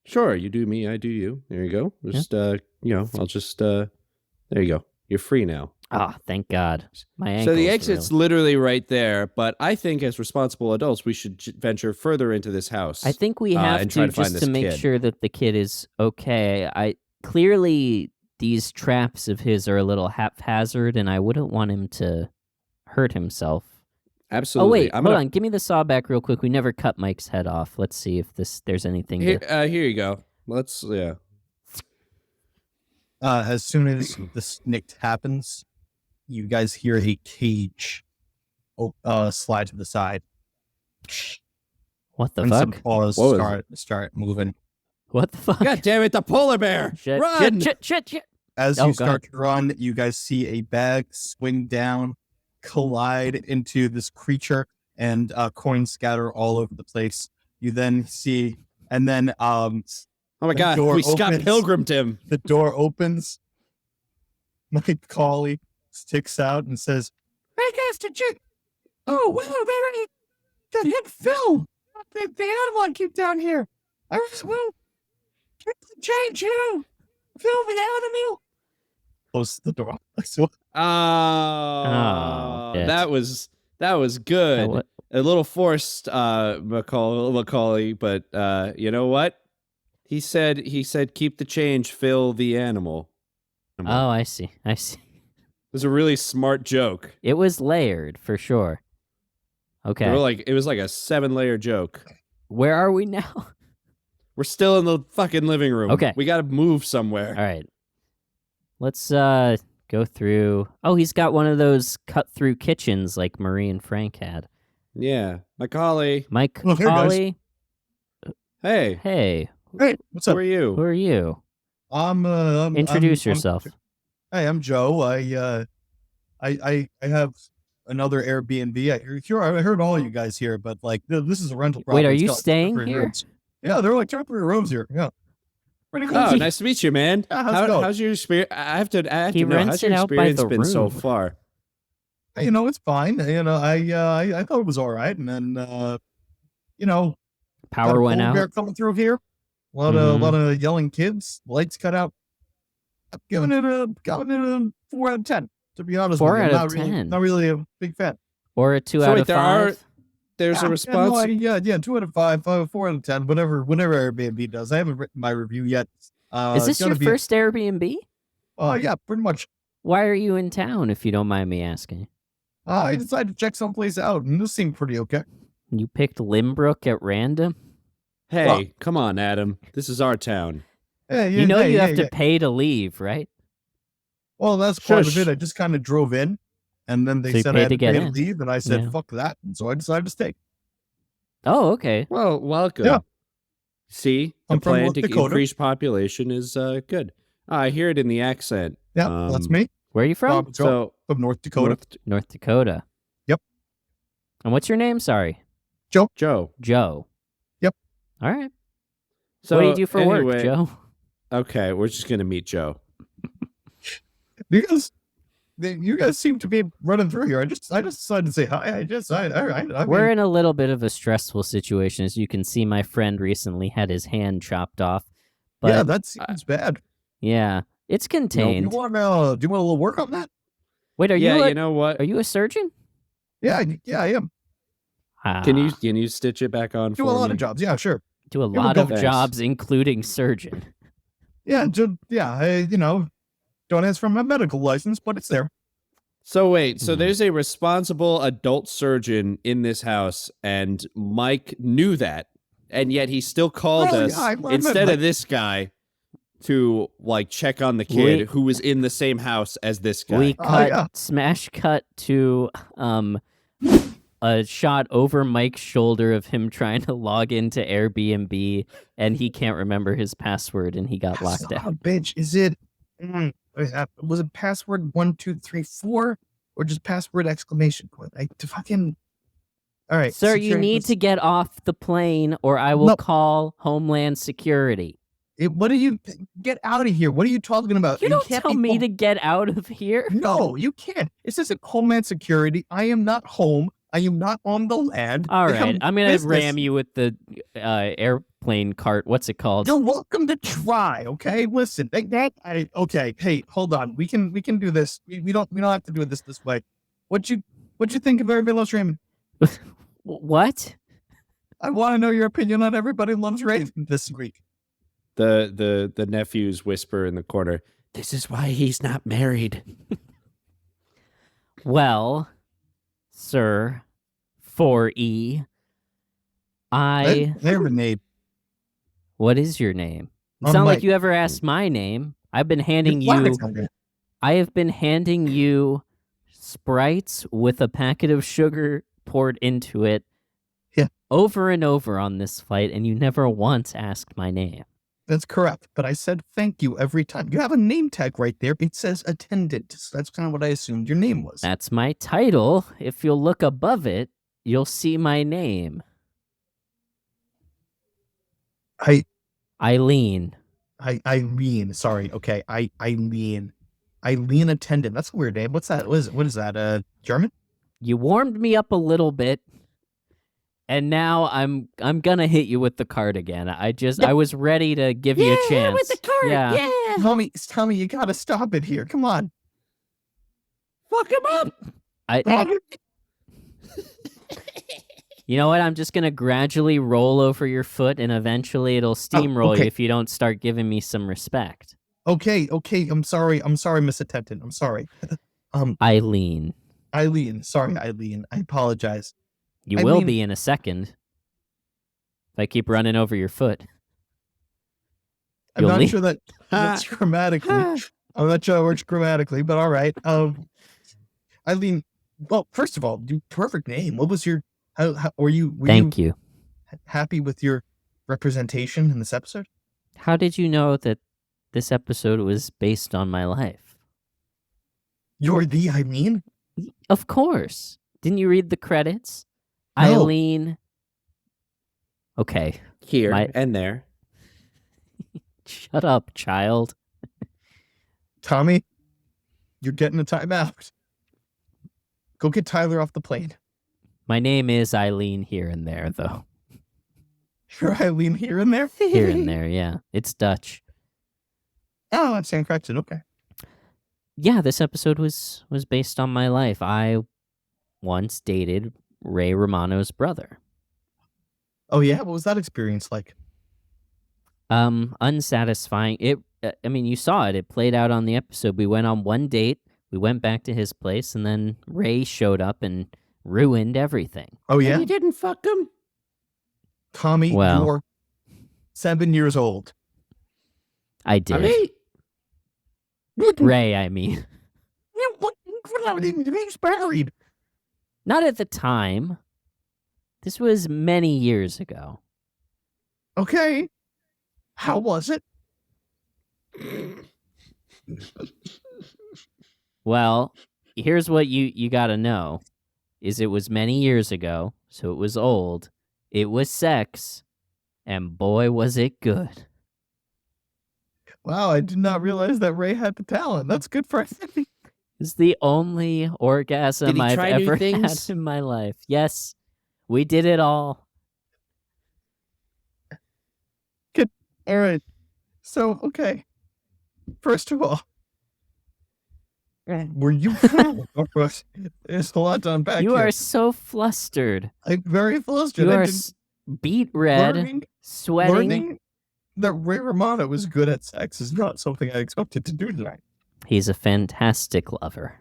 Sure, you do me, I do you. There you go. Just, I'll just, there you go. You're free now. Ah, thank God. My ankles. So the exit's literally right there, but I think as responsible adults, we should venture further into this house. I think we have and to try to find just this to make kid. sure that the kid is okay. Clearly these traps of his are a little haphazard, and I wouldn't want him to hurt himself. Absolutely. Oh wait, hold on. Give me the saw back real quick. We never cut Mike's head off. Let's see if there's anything. Here you go. Yeah. As soon as the snict happens, you guys hear a cage slide to the side. What the and fuck? some paws start moving. What the fuck? God damn it, the polar bear! Shit, Run! shit. As Oh, you start to run, you guys see a bag swing down, collide into this creature, and coins scatter all over the place. You then see, and then Oh my the God, door we Scott opens. Pilgrimed him. The door opens. Mike Cauley sticks out and says, "Hey guys, did you? Oh wow, they hit Phil. The animal I keep down here. I was change you. Phil the animal." Close the door. So shit. That was good. A little forced, Macaulay, but you know what? He said keep the change, Phil the animal. Oh, I see. It was a really smart joke. It was layered for sure. Okay. It was like a 7-layer joke. Where are we now? We're still in the fucking living room. Okay. We got to move somewhere. All right. Let's go through. Oh, he's got one of those cut-through kitchens like Marie and Frank had. Yeah. Macaulay. Mike Well, here, guys. Cauley. Hey. Hey. hey, what's Who up? are you? Who are you? Introduce yourself. Hey, I'm Joe. I have another Airbnb. I heard all you guys here, but like this is a rental property. Wait, are It's you got staying temporary here? rooms. Yeah, they're like temporary rooms here. Yeah, pretty cool. Oh, nice to meet you, man. Yeah, how's it going? How's your experience? I have to He know. rents How's your it out by experience the been so room. far? It's fine. I thought it was all right, and then Power went polar bear out. coming through here. A lot of yelling kids. Lights cut out. I'm giving it a 4 out of 10. To be honest, 4 with you. out of 10. Not really a big fan. Or a 2 So out wait, of there 5. There's a response. Yeah, 2 out of 5, 4 out of 10, whatever Airbnb does. I haven't written my review yet. Is this your first Airbnb? Yeah, pretty much. Why are you in town, if you don't mind me asking? I decided to check someplace out, and this seemed pretty okay. You picked Limbrook at random? Hey, Well- come on, Adam. This is our town. Hey, You know you have to pay to leave, right? Well, that's part of Shush. it. I just kind of drove in, and then they So you said paid I had to to get pay to in. leave, and I said, Yeah. fuck that. And so I decided to stay. Oh, okay. Well, welcome. Yeah. See, the I'm from plan North to Dakota. increase population is good. I hear it in the accent. Yeah, that's me. Where are you from? Bob Joe So, from North Dakota. North Dakota. Yep. And what's your name? Sorry. Joe. Joe. Yep. All right. So What do you do for work, anyway- Joe? Okay, we're just gonna meet Joe. You guys seem to be running through here. I just decided to say hi. We're in a little bit of a stressful situation. As you can see, my friend recently had his hand chopped off. But yeah, that seems bad. yeah, it's Do you contained. want do you want a little work on that? Wait, are Yeah, you? you know what? Are you a surgeon? Yeah, I am. Can you stitch it back on Do for a lot me? of jobs. Yeah, sure. do a we lot go. of Thanks. jobs, including surgeon? Yeah, don't ask for my medical license, but it's there. So wait, so Mhm. there's a responsible adult surgeon in this house, and Mike knew that, and yet he still called Oh, us yeah, I instead like- of this guy to like check on the kid who was in the same house as this guy. We cut yeah. smash cut to a shot over Mike's shoulder of him trying to log into Airbnb, and he can't remember his password, and he got locked Son out. of a bitch, is it? Was it password 1234 or just password exclamation point? All right, Sir, you need to get off the plane, or I will call Homeland Security. What do you get out of here? What are you talking about? You don't can't tell be me to get out of here. No, you can't. This isn't Homeland Security. I am not home. I am not on the land. All right, I'm gonna business. ram you with the airplane cart. What's it called? You're welcome to try. Okay, listen. Okay. Hey, hold on. We can do this. We don't have to do this way. What you think of Everybody Loves Raymond? What? I want to know your opinion on Everybody Loves Raymond this week. The nephews whisper in the corner, "This is why he's not married." Well, sir, 4E, They're name. What is your name? It's I'm not like Mike. you ever asked my name. I've been handing you. I have been handing you Sprites with a packet of sugar poured into it. Yeah. Over and over on this flight, and you never once asked my name. That's correct. But I said thank you every time. You have a name tag right there. It says attendant. So that's kind of what I assumed your name was. That's my title. If you'll look above it, you'll see my name. Eileen. Eileen. Sorry. Okay. Eileen. Eileen attendant. That's a weird name. What's that? What is that? German? You warmed me up a little bit, and now I'm gonna hit you with the card again. I was ready to give you a chance. with the card. Yeah. Tell me, you gotta stop it here. Come on. Fuck him up. You know what? I'm just gonna gradually roll over your foot, and eventually it'll steamroll you if you don't start giving me some respect. Okay. I'm sorry, Miss Attendant. I'm sorry. Eileen. Sorry, Eileen. I apologize. You will be in a second. If I keep running over your foot. I'm not sure that works grammatically. I'm not sure it works grammatically, but all right. Eileen, well, first of all, perfect name. What was your, how were you happy with your representation in this episode? How did you know that this episode was based on my life? You're the Eileen? Of course. Didn't you read the credits? No. Eileen. Okay. Here and there. Shut up, child. Tommy, you're getting a timeout. Go get Tyler off the plane. My name is Eileen here and there, though. You're Eileen here and there? Here and there, yeah. It's Dutch. Oh, that's San Correction. Okay. Yeah, this episode was based on my life. I once dated Ray Romano's brother. Oh, yeah? What was that experience like? Unsatisfying. You saw it. It played out on the episode. We went on one date. We went back to his place, and then Ray showed up and ruined everything. Oh, yeah? And you didn't fuck him? Tommy, you're 7 years old. I did. Ray, I mean. He's married. Not at the time. This was many years ago. Okay. How was it? Well, here's what you gotta know. Is it was many years ago, so it was old. It was sex, and boy, was it good. Wow, I did not realize that Ray had the talent. That's good for him. It's the only orgasm I've ever had in my life. Yes, we did it all. Good. All right. So, okay. First of all, Were you? There's a lot to unpack. You here. are so flustered. I'm very flustered. You are beet red, sweating. Learning that Ray Romano was good at sex is not something I expected to do tonight. He's a fantastic lover.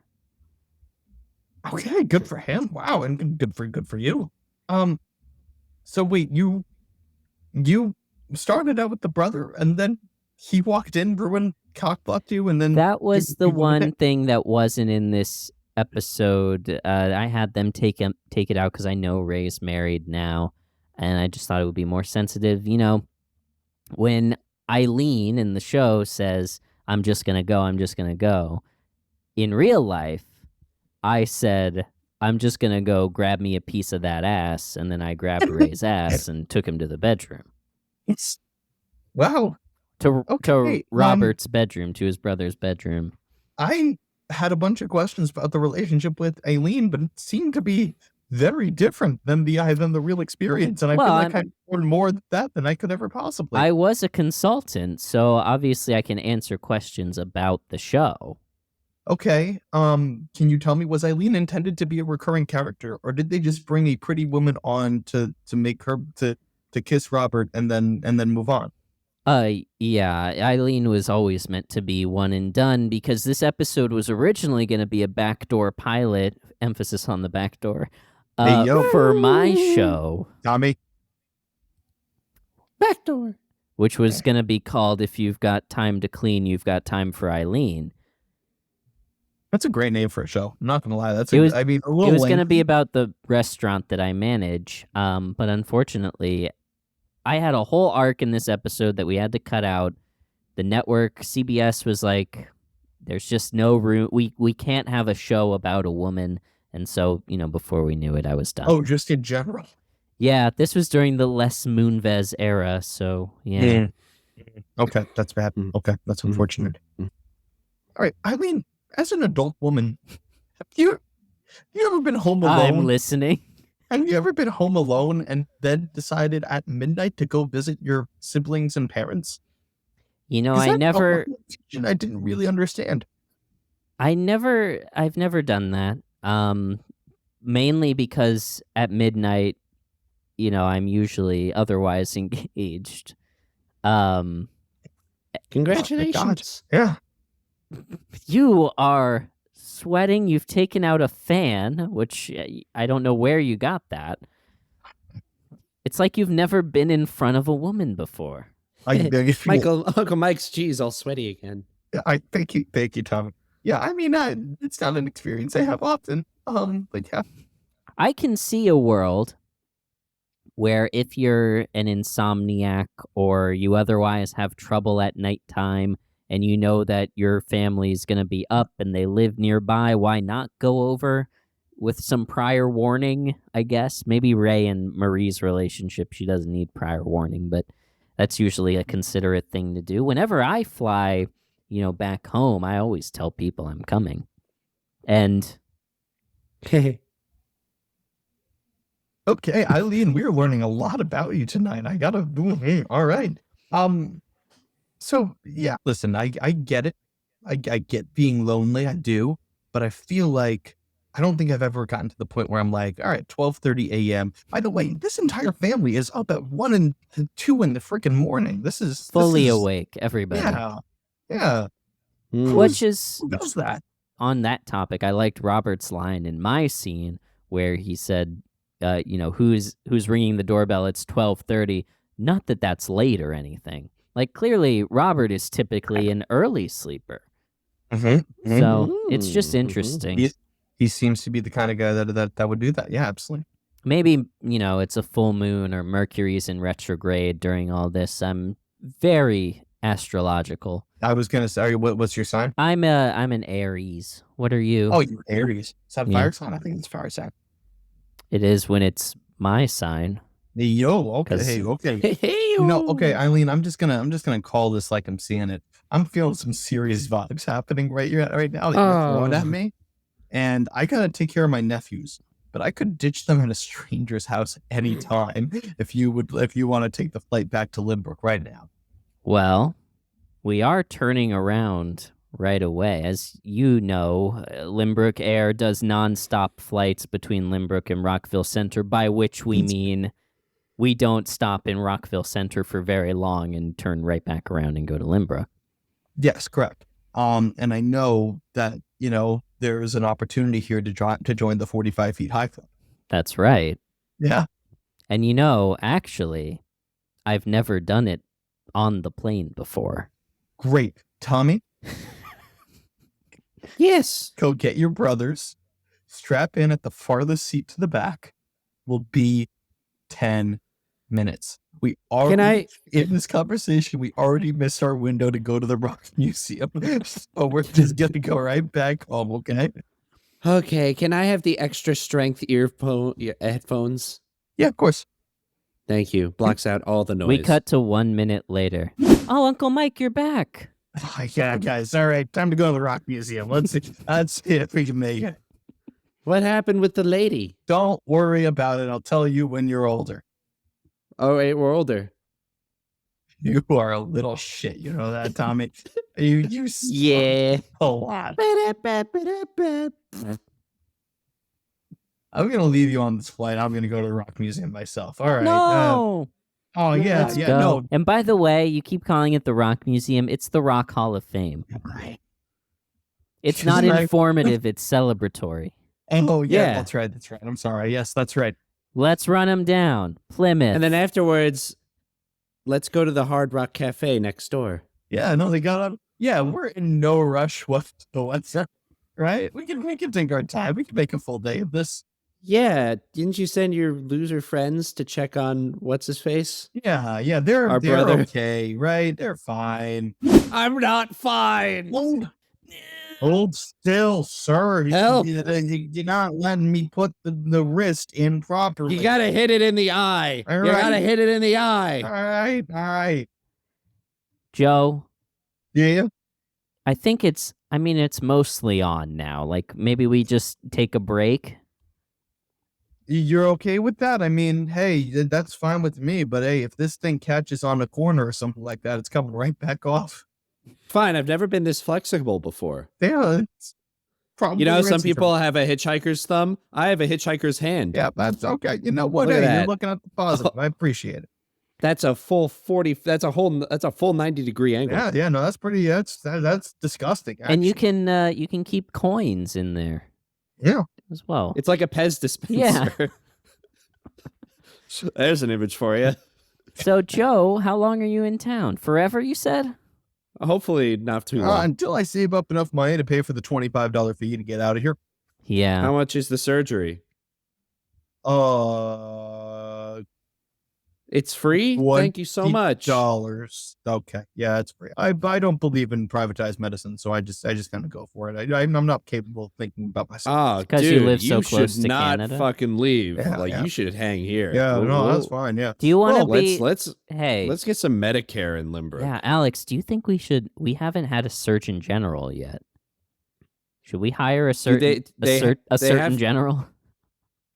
Okay, good for him. Wow, and good for you. So wait, you started out with the brother, and then he walked in, ruined, cockblocked you, and then that was the one thing that wasn't in this episode. I had them take it out because I know Ray's married now, and I just thought it would be more sensitive. You know, when Eileen in the show says, "I'm just gonna go," in real life, I said, "I'm just gonna go grab me a piece of that ass," and then I grabbed Ray's ass and took him to the bedroom. Wow. To Robert's bedroom, to his brother's bedroom. I had a bunch of questions about the relationship with Eileen, but it seemed to be very different than the real experience, and I feel like I learned more of that than I could ever possibly. I was a consultant, so obviously I can answer questions about the show. Okay, can you tell me, was Eileen intended to be a recurring character, or did they just bring a pretty woman on to make her to kiss Robert and then move on? Yeah, Eileen was always meant to be one and done because this episode was originally going to be a backdoor pilot, emphasis on the backdoor, for my show. Tommy? Backdoor. Which was going to be called If You've Got Time to Clean, You've Got Time for Eileen. That's a great name for a show. I'm not going to lie. It was going to be about the restaurant that I manage, but unfortunately, I had a whole arc in this episode that we had to cut out. The network, CBS, was like, there's just no room. We can't have a show about a woman. And so, before we knew it, I was done. Oh, just in general? Yeah, this was during the Les Moonves era, so yeah. Okay, that's bad. Okay, that's unfortunate. All right, Eileen, as an adult woman, have you ever been home alone? I'm listening. Have you ever been home alone and then decided at midnight to go visit your siblings and parents? I never... I didn't really understand. I've never done that. Mainly because at midnight, I'm usually otherwise engaged. Congratulations. Yeah. You are sweating. You've taken out a fan, which I don't know where you got that. It's like you've never been in front of a woman before. Uncle Mike's cheese all sweaty again. Thank you, Tom. Yeah, I mean, it's not an experience I have often. But yeah, I can see a world where if you're an insomniac or you otherwise have trouble at nighttime, and you know that your family's going to be up and they live nearby, why not go over with some prior warning, I guess? Maybe Ray and Marie's relationship, she doesn't need prior warning, but that's usually a considerate thing to do. Whenever I fly, back home, I always tell people I'm coming. And... Okay, Eileen, we're learning a lot about you tonight. I gotta do all right. So, yeah, listen, I get it. I get being lonely, I do. But I feel like I don't think I've ever gotten to the point where I'm like, all right, 12:30 a.m. By the way, this entire family is up at 1 and 2 in the freaking morning. This is... fully awake, everybody. Yeah. Which is... Who does that? On that topic, I liked Robert's line in my scene where he said, who's ringing the doorbell? It's 12:30. Not that that's late or anything. Like, clearly, Robert is typically an early sleeper. So it's just interesting. He seems to be the kind of guy that would do that. Yeah, absolutely. Maybe, it's a full moon or Mercury's in retrograde during all this. I'm very astrological. I was going to say, what's your sign? I'm an Aries. What are you? Oh, you're Aries. Is that fire sign? I think it's fire sign. It is when it's my sign. Yo, okay, okay. Okay, Eileen, I'm just gonna call this like I'm seeing it. I'm feeling some serious vibes happening right now that you're throwing at me. And I gotta take care of my nephews. But I could ditch them in a stranger's house anytime if you want to take the flight back to Lynbrook right now. Well, we are turning around right away. As you know, Limbrook Air does nonstop flights between Limbrook and Rockville Centre, by which we mean we don't stop in Rockville Centre for very long and turn right back around and go to Limbrook. Yes, correct. And I know that, there is an opportunity here to join the 45 feet high club. That's right. Yeah. And actually, I've never done it on the plane before. Great. Tommy? Yes. Go get your brothers. Strap in at the farthest seat to the back. Will be 10 minutes. In this conversation, we already missed our window to go to the Rock Museum. So we're just going to go right back home, okay? Okay, can I have the extra strength headphones? Yeah, of course. Thank you. Blocks out all the noise. We cut to 1 minute later. Oh, Uncle Mike, you're back. Oh, yeah, guys. All right, time to go to the Rock Museum. Let's see if we can make it. What happened with the lady? Don't worry about it. I'll tell you when you're older. Oh, wait, we're older. You are a little shit. You know that, Tommy? you Yeah. a lot. I'm going to leave you on this flight. I'm going to go to the Rock Museum myself. All right. No. Oh, yeah. Let's Yeah. go. No. And by the way, you keep calling it the Rock Museum. It's the Rock Hall of Fame. It's not informative. It's celebratory. Oh, yeah. That's right. I'm sorry. Yes, that's right. Let's run them down. Plymouth. And then afterwards, let's go to the Hard Rock Cafe next door. Yeah, no, they got on. Yeah, we're in no rush whatsoever, right? We can take our time. We can make a full day of this. Yeah, didn't you send your loser friends to check on what's his face? Yeah, they're brother. okay, right? They're fine. I'm not fine. Hold still, sir. Help. You're not letting me put the wrist in properly. You gotta hit it in the eye. All You right. gotta hit it in the eye. All right. Joe, Yeah. I think it's mostly on now. Like, maybe we just take a break. You're okay with that? I mean, hey, that's fine with me. But hey, if this thing catches on a corner or something like that, it's coming right back off. Fine, I've never been this flexible before. Yeah, it's probably some people have a hitchhiker's thumb. I have a hitchhiker's hand. Yeah, that's okay. You know what? Look at Hey, that. you're looking at the positive. I appreciate it. That's a full 40. That's a full 90-degree angle. Yeah. No, that's pretty. That's disgusting. Actually. And you can keep coins in there. Yeah. As well. It's like a Pez dispenser. There's an image for you. So, Joe, how long are you in town? Forever, you said? Hopefully not too long. Until I save up enough money to pay for the $25 fee to get out of here. Yeah. How much is the surgery? It's free? Thank you so much. $20. Okay. Yeah, it's free. I don't believe in privatized medicine, so I just kind of go for it. I'm not capable of thinking about myself. Oh, because dude, you live so close should to not Canada. fucking leave. Yeah. You should hang here. Yeah, no, that's fine. Yeah. Do you want to be? Let's Hey, let's get some Medicare in Limbrook. yeah, Alex. Do you think we should? We haven't had a Surgeon General yet. Should we hire a certain have- general?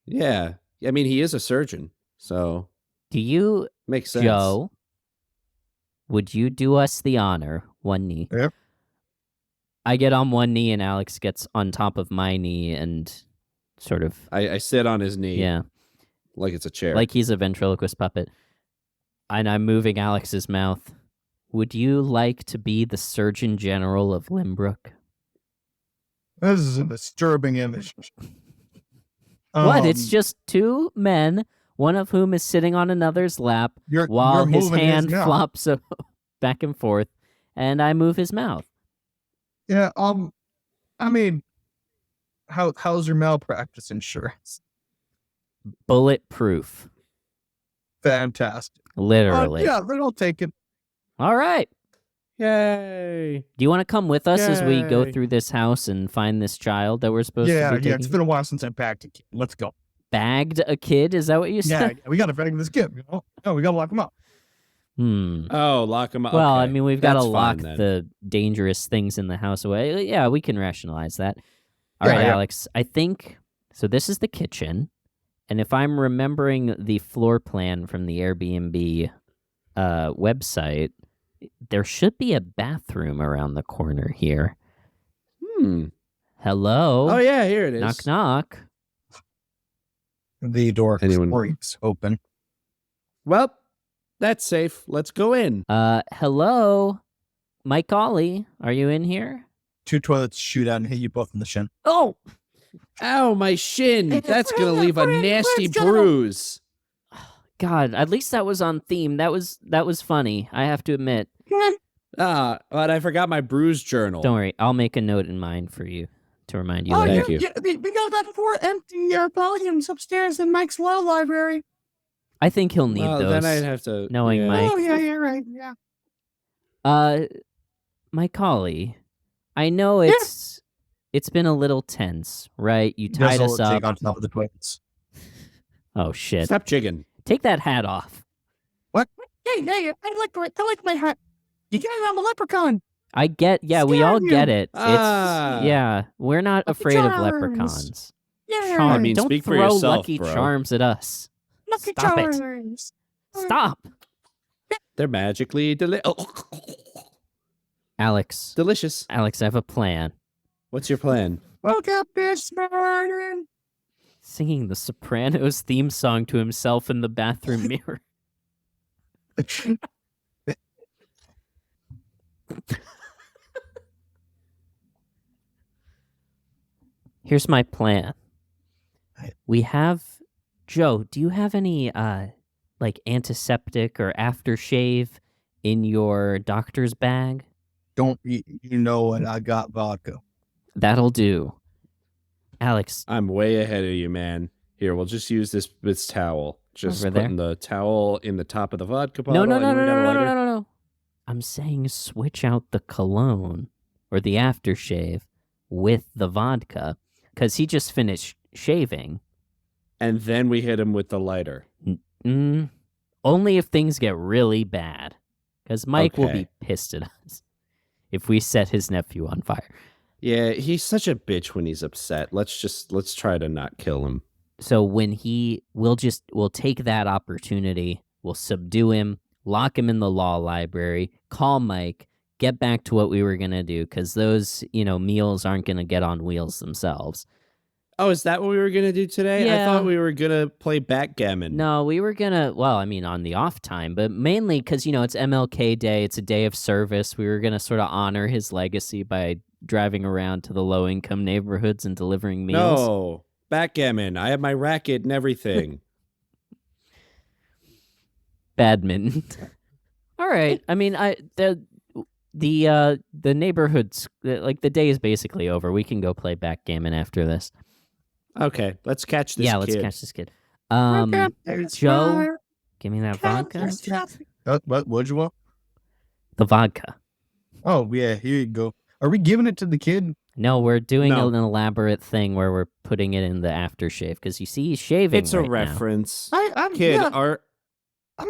Yeah. I mean, he is a surgeon, so Do you, makes sense. Joe? Would you do us the honor? One knee. Yep. I get on one knee and Alex gets on top of my knee and sort of I sit on his knee. yeah, Like it's a chair. like he's a ventriloquist puppet. And I'm moving Alex's mouth. Would you like to be the Surgeon General of Limbrook? This is a disturbing image. What? It's just two men, one of whom is sitting on another's lap while you're his moving hand mouth. flops back and forth, and I move his mouth. Yeah. I mean, how's your malpractice insurance? Bulletproof. Fantastic. Literally. Yeah, then I'll take it. All right. Yay. Do you want to come with us as we go Yay. through this house and find this child that we're supposed to be taking? Yeah. It's been a while since I bagged a kid. Let's go. Bagged a kid? Is that what you Yeah, said? we got to bag this kid. No, we got to lock him up. Oh, lock him up. Well, Okay. I mean, we've got to That's lock fine, then. the dangerous things in the house away. Yeah, we can rationalize that. All Yeah, right, yeah. Alex. I think so. This is the kitchen, and if I'm remembering the floor plan from the Airbnb website, there should be a bathroom around the corner here. Hello? Oh, yeah, here it is. Knock, knock. The door Anyone? creaks open. Well, that's safe. Let's go in. Hello? Mike Ollie, are you in here? 2 toilets shoot out and hit you both in the shin. Oh! Ow, my shin. That's going to leave a nasty bruise. God, at least that was on theme. That was funny, I have to admit. But I forgot my bruise journal. Don't worry, I'll make a note in mine for you to remind you Oh, later. Thank you. We got that 4 empty volumes upstairs in Mike's law library. I think he'll need Well, those. then I'd have to... knowing yeah. Mike. Oh, yeah, right, yeah. Mike Ollie, I know it's been a little tense, right? You tied us up. On top of the toilets. Oh shit! Stop jigging. Take that hat off. What? Hey, I like my hat. You got it, I'm a leprechaun. I get, we all get it. Ah. It's we're not afraid of Charms. leprechauns. Yeah. Charm. I mean, Don't speak for throw yourself, Lucky bro. Charms at us. Lucky Stop it. Charms. Stop, They're magically Alex. delicious. Alex, I have a plan. What's your plan? Woke up this morning. Singing the Sopranos theme song to himself in the bathroom mirror. Here's my plan. We have Joe. Do you have any like antiseptic or aftershave in your doctor's bag? Don't you know what? I got vodka. That'll do. Alex, I'm way ahead of you, man. Here, we'll just use this towel. Just Over there? putting the towel in the top of the vodka bottle. no. Anyone got a lighter? No. I'm saying switch out the cologne or the aftershave with the vodka because he just finished shaving. And then we hit him with the lighter. Only if things get really bad, because Mike will Okay. be pissed at us if we set his nephew on fire. Yeah, he's such a bitch when he's upset. Let's try to not kill him. So when we'll take that opportunity, we'll subdue him, lock him in the law library, call Mike, get back to what we were gonna do, because those meals aren't gonna get on wheels themselves. Oh, is that what we were gonna do today? I Yeah. thought we were gonna play backgammon. No, we were gonna. Well, I mean, on the off time, but mainly because it's MLK Day. It's a day of service. We were gonna sort of honor his legacy by driving around to the low-income neighborhoods and delivering meals. No, backgammon. I have my racket and everything. Badminton. All right. I mean, the neighborhoods, like the day is basically over. We can go play backgammon after this. Okay, let's catch this kid. Let's catch this kid. Joe, give me that vodka. What'd you want? The vodka. Oh, yeah, here you go. Are we giving it to the kid? No, we're doing No. an elaborate thing where we're putting it in the aftershave because you see he's shaving. It's a right now. reference. I'm Kid, yeah,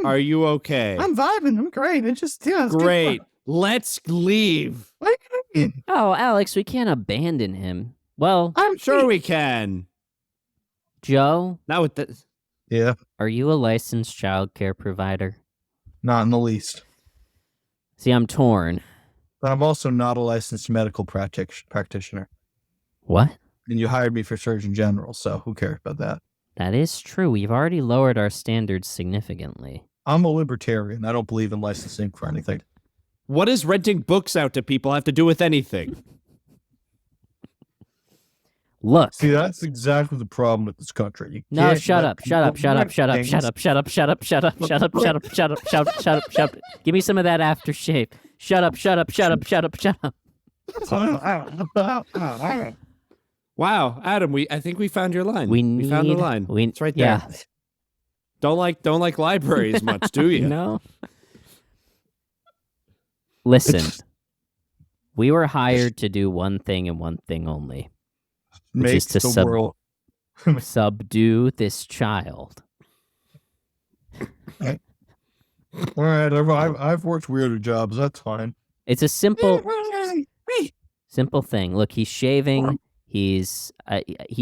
are you okay? I'm vibing. I'm great. It's just it's good Great. fun. Let's leave. What do you mean? Oh, Alex, we can't abandon him. Well, I'm Sure we can. Joe, Not with the... Yeah, are you a licensed child care provider? not in the least. See, I'm torn. But I'm also not a licensed medical practitioner. What? And you hired me for Surgeon General, so who cares about that? That is true. We've already lowered our standards significantly. I'm a libertarian. I don't believe in licensing for anything. What does renting books out to people have to do with anything? Look. See, that's exactly the problem with this country. You No, can't shut let up, shut up, people shut up, rent shut up, things. shut up, shut up, shut up, shut up, shut up, shut up, shut up, shut up, shut up, shut up, shut up. Give me some of that aftershave. Shut up, shut up, shut up, shut up, shut up. Wow, Adam, I think we found your line. We found the need- line. we- It's right there. yeah. Don't like libraries much, do you? No. Listen, we were hired to do one thing and one thing only. Which Make is to the world. subdue this child. All right, I've worked weirder jobs. That's fine. It's a simple thing. Look, he's shaving. He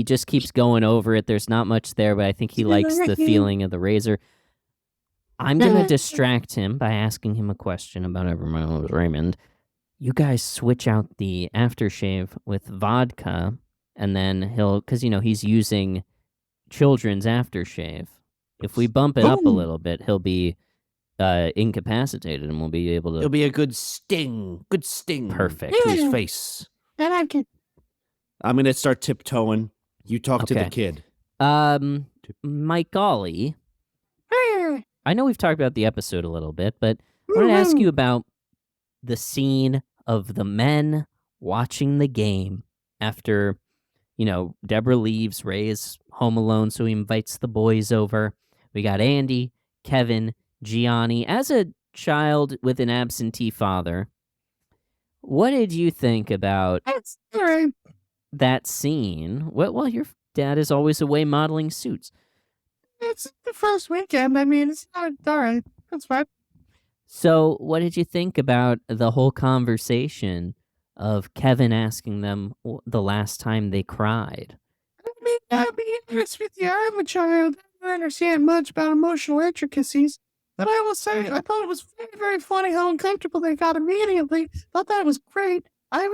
just keeps going over it. There's not much there, but I think he likes the feeling of the razor. I'm going to distract him by asking him a question about Everybody Loves Raymond. you guys switch out the aftershave with vodka, and then because he's using children's aftershave. If we bump it up a little bit, he'll be incapacitated, and we'll be able to. It'll be a good sting. Perfect. To his face. I like it. I'm gonna start tiptoeing. You talk to the kid. Mike Golly. I know we've talked about the episode a little bit, but I want to ask you about the scene of the men watching the game after, Deborah leaves. Ray is home alone, so he invites the boys over. We got Andy, Kevin, Gianni. As a child with an absentee father, what did you think about that scene? Well, your dad is always away modeling suits. It's the first weekend. I mean, it's not all right. That's fine. So, what did you think about the whole conversation of Kevin asking them the last time they cried? I mean, I'll be honest with you. I'm a child. I don't understand much about emotional intricacies. But I will say, I thought it was very, very funny how uncomfortable they got immediately. Thought that was great. I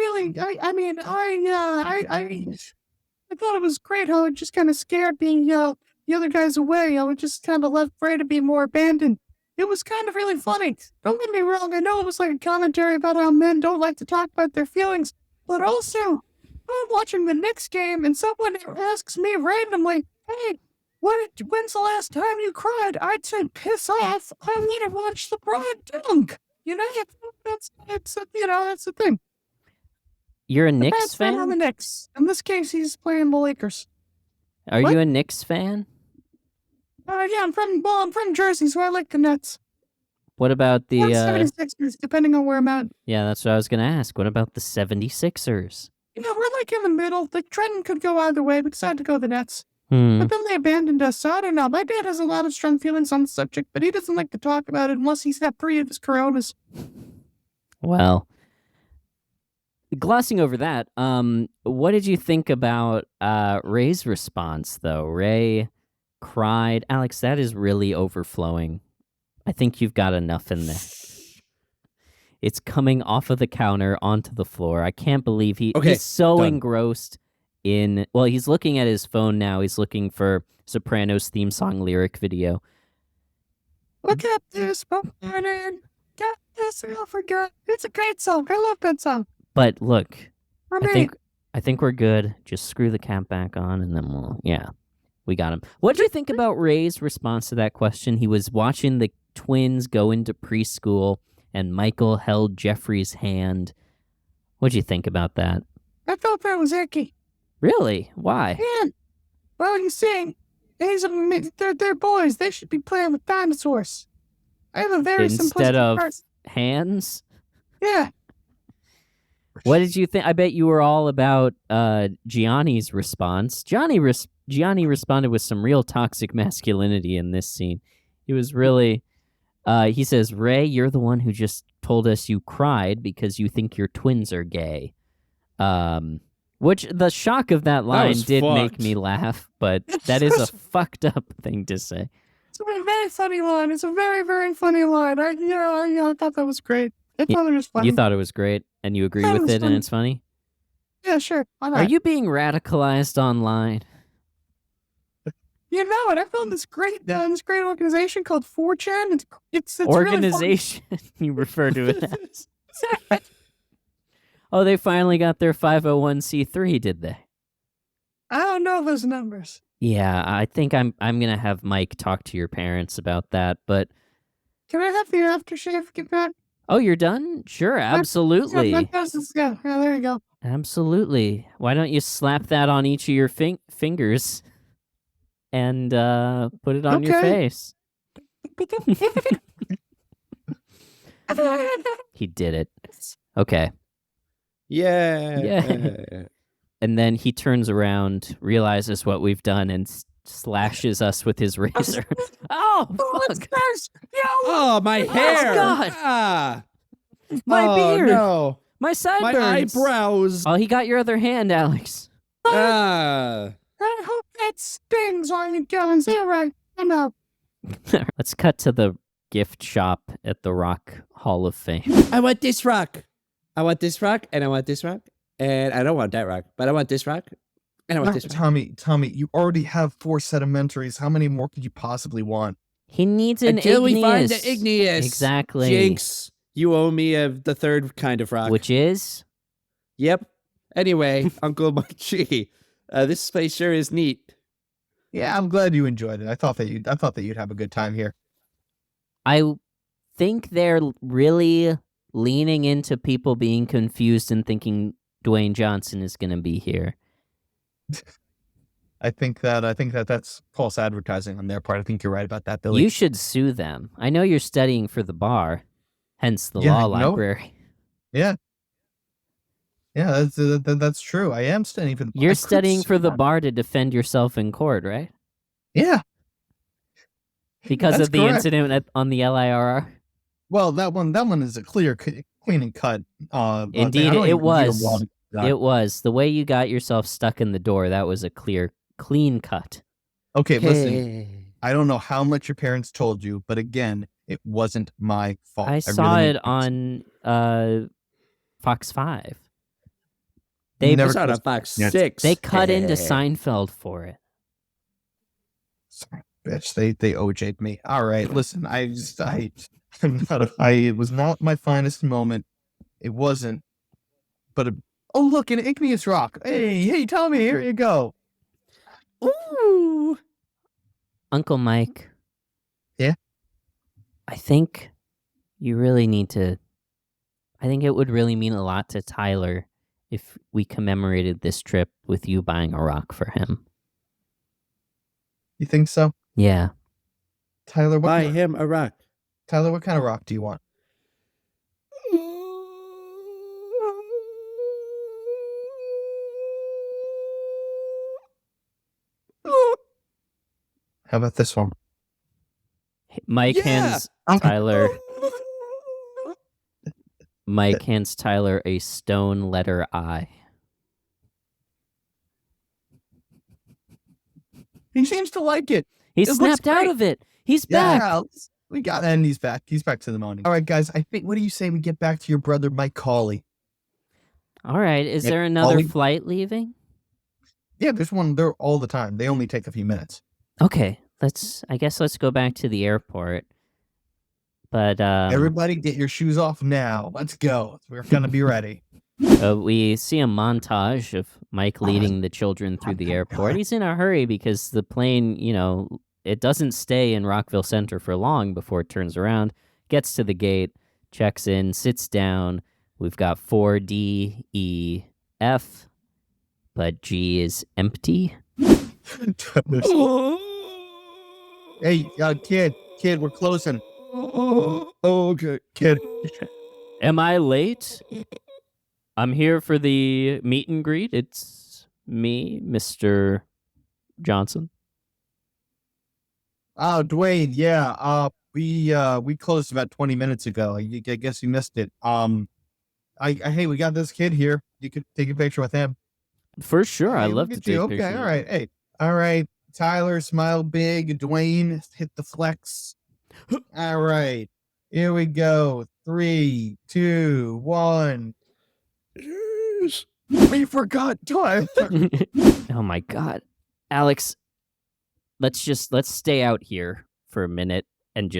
thought it was great how it just kind of scared the other guys away. I was just kind of left Ray to be more abandoned. It was kind of really funny. Don't get me wrong. I know it was like a commentary about how men don't like to talk about their feelings. But also, I'm watching the Knicks game and someone asks me randomly, hey, when's the last time you cried? I'd say, piss off. I want to watch LeBron dunk. That's the thing. You're a Knicks fan? I'm a Knicks. In this case, he's playing the Lakers. Are you a Knicks fan? Yeah, I'm from Jersey, so I like the Nets. What about the 76ers, depending on where I'm at. Yeah, that's what I was going to ask. What about the 76ers? We're like in the middle. The trend could go either way. We decided to go the Nets. Hmm. But then they abandoned us, so I don't know. My dad has a lot of strong feelings on the subject, but he doesn't like to talk about it unless he's had 3 of his Coronas. Well, glossing over that, what did you think about Ray's response, though? Ray cried. Alex, that is really overflowing. I think you've got enough in there. It's coming off of the counter onto the floor. I can't believe he's so done. engrossed in... Well, he's looking at his phone now. He's looking for Sopranos theme song lyric video. Look at this morning. Got this all forgot. It's a great song. I love that song. But look, I think we're good. Just screw the cap back on and then we got him. What do you think about Ray's response to that question? He was watching the twins go into preschool and Michael held Jeffrey's hand. What'd you think about that? I thought that was icky. Really? Why? Yeah. Well, you see, they're boys. They should be playing with dinosaurs. I have a very instead simplistic of person. hands? Yeah. What did you think? I bet you were all about Gianni's response. Gianni responded with some real toxic masculinity in this scene. He was really... he says, Ray, you're the one who just told us you cried because you think your twins are gay. Which the shock of that line did make me laugh, but that is a fucked up thing to say. It's a very funny line. It's a very, very funny line. I thought that was great. I thought it was funny. You thought it was great, and you agree with it, and it's funny? Yeah, sure. Why not? Are you being radicalized online? You know it. I found this great organization called 4chan. It's organization. Really you refer to it as. Oh, they finally got their 501c3, did they? I don't know those numbers. Yeah, I think I'm gonna have Mike talk to your parents about that. But can I have your aftershave? Get back. Oh, you're done? Sure, absolutely. Yeah, there you go. Absolutely. Why don't you slap that on each of your fingers and put it on your face? He did it. Okay. Yeah. And then he turns around, realizes what we've done, and slashes us with his razor. Oh, fuck. Oh, my hair. Oh, God. Ah. My beard. No. My sideburns. My eyebrows. Oh, he got your other hand, Alex. Ah. I hope that stings on your guns. All right. I'm out. Let's cut to the gift shop at the Rock Hall of Fame. I want this rock. I want this rock, and I want this rock, and I don't want that rock, but I want this rock, and I want this rock. Tommy, you already have 4 sedimentaries. How many more could you possibly want? He needs an Until igneous. we find the igneous. Exactly. Jinx, you owe me the third kind of rock. Which is? Yep. Anyway, Uncle Munchie, this place sure is neat. Yeah, I'm glad you enjoyed it. I thought that you'd have a good time here. I think they're really leaning into people being confused and thinking Dwayne Johnson is going to be here. I think that that's false advertising on their part. I think you're right about that, Billy. You should sue them. I know you're studying for the bar, hence the law library. Yeah. Yeah, that's true. I am studying for the bar. You're studying for the bar to defend yourself in court, right? Yeah. Because That's of the correct. incident on the LIRR? Well, that one is a clean and cut. Indeed, it was. It was. The way you got yourself stuck in the door, that was a clean cut. Okay, listen. I don't know how much your parents told you, but again, it wasn't my fault. I saw really it on Fox 5. They never saw it on Fox 6. They cut into Seinfeld for it. Sorry, bitch. They OJ'd me. All right, listen. It was not my finest moment. It wasn't. But oh, look, an igneous rock. Hey, Tommy, here you go. Ooh. Uncle Mike. Yeah? I think you really need to... I think it would really mean a lot to Tyler if we commemorated this trip with you buying a rock for him. You think so? Yeah. Tyler, buy him a rock. Tyler, what kind of rock do you want? How about this one? Mike hands Tyler... Mike hands Tyler a stone letter I. He seems to like it. He snapped out of it. He's back. Yeah, we got that, and he's back. He's back to the morning. All right, guys. I think. What do you say we get back to your brother, Mike Cawley? All right. Is there another flight leaving? Yeah, there's one. They're all the time. They only take a few minutes. Okay. I guess let's go back to the airport. But everybody, get your shoes off now. Let's go. We're gonna be ready. We see a montage of Mike leading the children through the airport. He's in a hurry because the plane, it doesn't stay in Rockville Centre for long before it turns around, gets to the gate, checks in, sits down. We've got 4D, E, F, but G is empty. Hey, kid, we're closing. Oh, okay, kid. Am I late? I'm here for the meet and greet. It's me, Mr. Johnson. Oh, Dwayne, yeah. We closed about 20 minutes ago. I guess you missed it. Hey, we got this kid here. You could take a picture with him. For sure, I love to take pictures. Okay, all right. Hey, all right. Tyler, smile big. Dwayne, hit the flex. All right, here we go. 3, 2, 1. Yes. We forgot Tyler. Oh my God, Alex. Let's stay out here for a minute and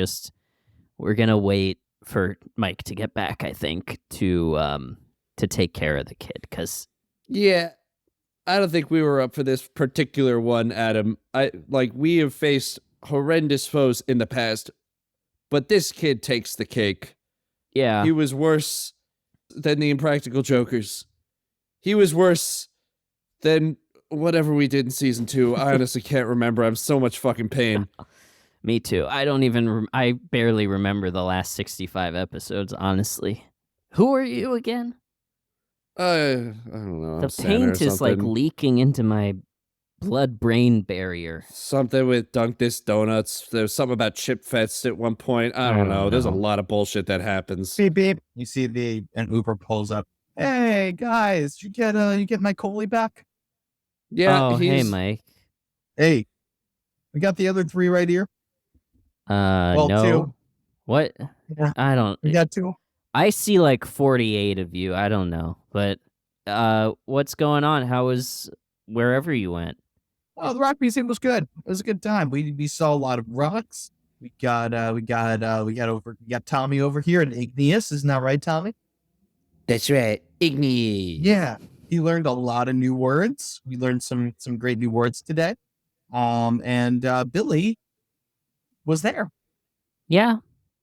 we're gonna wait for Mike to get back. I think to take care of the kid because I don't think we were up for this particular one, Adam. We have faced horrendous foes in the past. But this kid takes the cake. Yeah. He was worse than the Impractical Jokers. He was worse than whatever we did in season 2. I honestly can't remember. I'm so much fucking pain. Me too. I barely remember the last 65 episodes, honestly. Who are you again? I don't know. The paint is leaking into my blood-brain barrier. Something with Dunk This Donuts. There's something about Chip Fest at one point. I don't know. There's a lot of bullshit that happens. Beep beep. You see an Uber pulls up. Hey guys, you get my Coley back? Yeah. Oh, hey Mike. Hey, we got the other 3 right here. No. 2. What? Yeah. I don't. We got 2. I see like 48 of you. I don't know, but what's going on? How was wherever you went? Oh, the Rock Museum was good. It was a good time. We saw a lot of rocks. We got Tommy over here, and Igneous, isn't that right, Tommy? That's right, Igneous. Yeah, he learned a lot of new words. We learned some great new words today. And Billy was there. Yeah,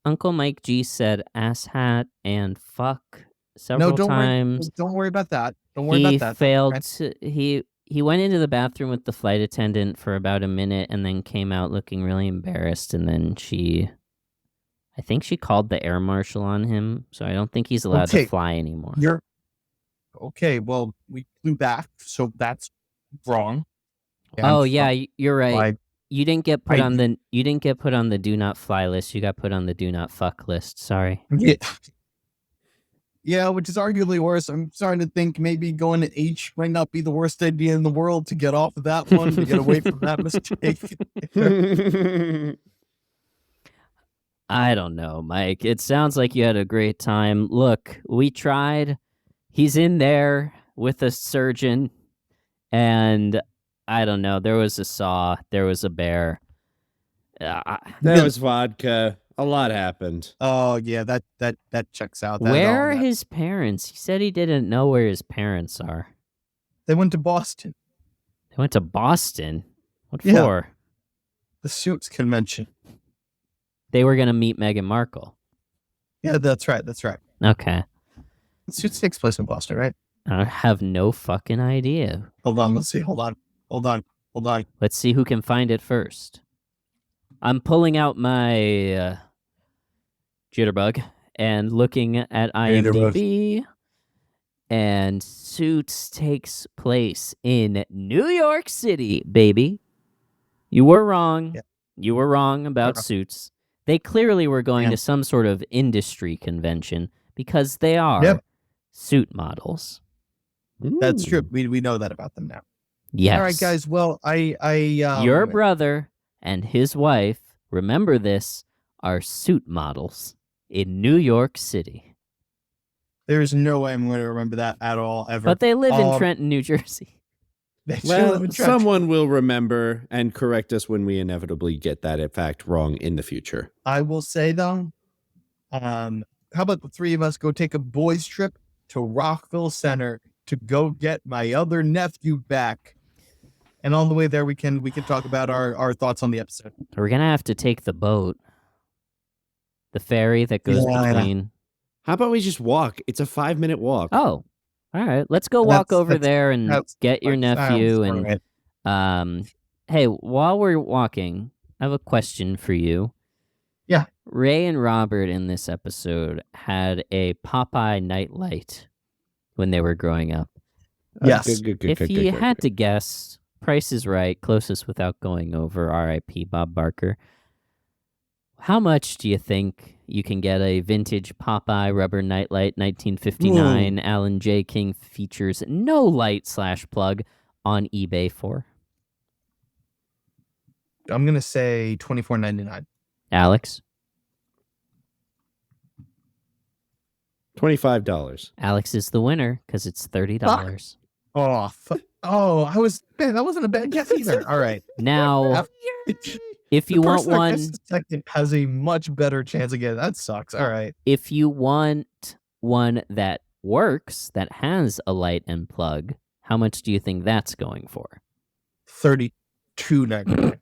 Uncle Mike G said asshat and fuck several times. Don't worry about that. Don't worry about that. He failed to he went into the bathroom with the flight attendant for about a minute and then came out looking really embarrassed, and then I think she called the air marshal on him, so I don't think he's allowed to fly anymore. Okay, well, we flew back, so that's wrong. Yeah, you're right. You didn't get put on the do not fly list. You got put on the do not fuck list. Sorry. Yeah, which is arguably worse. I'm starting to think maybe going to H might not be the worst idea in the world to get off of that one, to get away from that mistake. I don't know, Mike. It sounds like you had a great time. Look, we tried. He's in there with a surgeon, and I don't know. There was a saw. There was a bear. There was vodka. A lot happened. Oh yeah, that checks out. Where are his parents? He said he didn't know where his parents are. They went to Boston. They went to Boston? What for? The Suits convention. They were going to meet Meghan Markle. Yeah, that's right. Okay. The Suits takes place in Boston, right? I have no fucking idea. Hold on, let's see. Hold on. Let's see who can find it first. I'm pulling out my jitterbug and looking at IMDb, and Suits takes place in New York City, baby. You were wrong. Yeah. You were wrong about Suits. They clearly were going to some sort of industry convention because they are suit models. That's true. We know that about them now. Yes. All right, guys. Well, your brother and his wife, remember this, are suit models in New York City. There's no way I'm going to remember that at all, ever. But they live in Trenton, New Jersey. Well, someone will remember and correct us when we inevitably get that fact wrong in the future. I will say, though, how about the three of us go take a boys' trip to Rockville Centre to go get my other nephew back? And on the way there, we can talk about our thoughts on the episode. We're going to have to take the boat. The ferry that goes between. How about we just walk? It's a 5-minute walk. Oh, all right. Let's go walk over there and get your nephew. And hey, while we're walking, I have a question for you. Yeah. Ray and Robert in this episode had a Popeye nightlight when they were growing up. Yes. If you had to guess, Price is Right, closest without going over, R.I.P. Bob Barker. How much do you think you can get a vintage Popeye rubber nightlight 1959 Alan J. King features no light / plug on eBay for? I'm going to say $24.99. Alex? $25. Alex is the winner because it's $30. That wasn't a bad guess either. All right. Now, if you want one, has a much better chance again. That sucks. All right. If you want one that works, that has a light and plug, how much do you think that's going for? $32.99.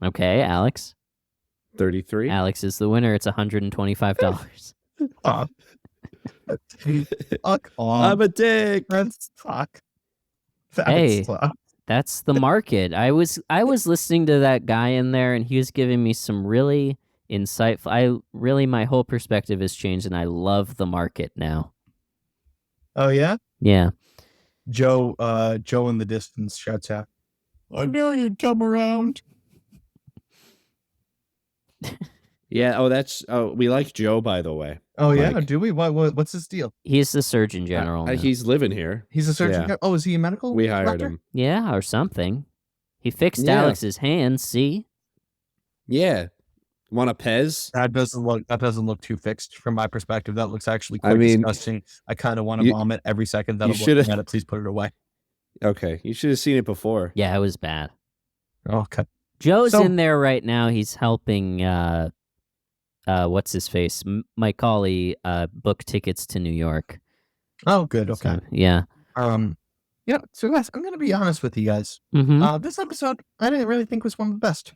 Okay, Alex. 33. Alex is the winner. It's $125. Fuck off. I'm a dick. Hey, that's the market. I was listening to that guy in there, and he was giving me some really insightful. My whole perspective has changed, and I love the market now. Oh yeah? Yeah. Joe in the distance shouts out, "I knew you'd come around." Yeah. We like Joe, by the way. Oh yeah, do we? What's his deal? He's the Surgeon General. He's living here. He's a surgeon. Yeah. Oh, is he a medical? We hired doctor? him. Yeah, or something. He fixed Alex's hands. See? Yeah. Want a Pez? That doesn't look too fixed from my perspective. That looks actually quite disgusting. I kind of want to vomit every second that I'm looking at it. Please put it away. Okay, you should have seen it before. Yeah, it was bad. Okay. Joe's in there right now. He's helping what's his face? Mike Colley book tickets to New York. Oh, good. Okay. So, yeah. So guys, I'm gonna be honest with you guys. Mm-hmm. This episode I didn't really think was one of the best.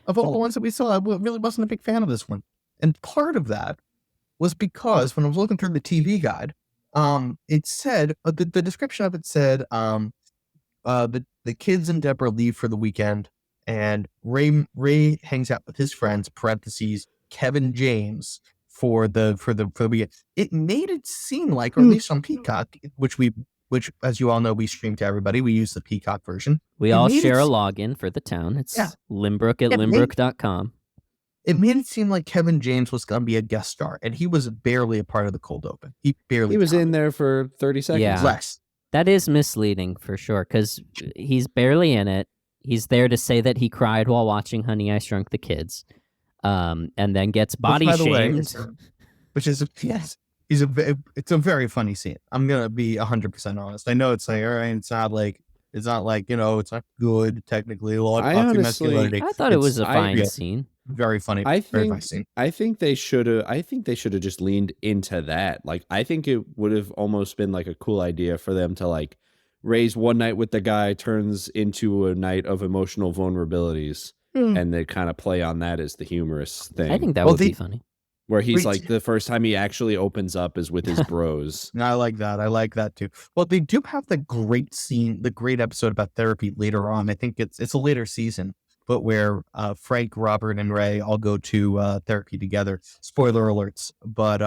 Of all the ones that we saw, I really wasn't a big fan of this one. And part of that was because when I was looking through the TV guide, it said the description of it said the kids and Deborah leave for the weekend, and Ray hangs out with his friends (parentheses Kevin James) for the weekend. It made it seem like, or at least on Peacock, which as you all know, we stream to everybody. We use the Peacock version. We all share a login for the town. It's Limbrook at limbrook.com. It made it seem like Kevin James was going to be a guest star, and he was barely a part of the cold open. He was in there for 30 seconds. Yeah. Less. That is misleading for sure, because he's barely in it. He's there to say that he cried while watching Honey, I Shrunk the Kids, and then gets body shamed. It's a very funny scene. I'm gonna be 100% honest. I know it's like, all right, it's not like it's not good technically. A lot of masculinity. I thought it was a fine scene. Very funny. Very funny scene. I think they should have just leaned into that. Like, I think it would have almost been like a cool idea for them to like raise one night with the guy turns into a night of emotional vulnerabilities, and they kind of play on that as the humorous thing. I think that would be funny. Where he's like, the first time he actually opens up is with his bros. I like that. I like that too. Well, they do have the great scene, the great episode about therapy later on. I think it's a later season, but where Frank, Robert, and Ray all go to therapy together. Spoiler alerts. But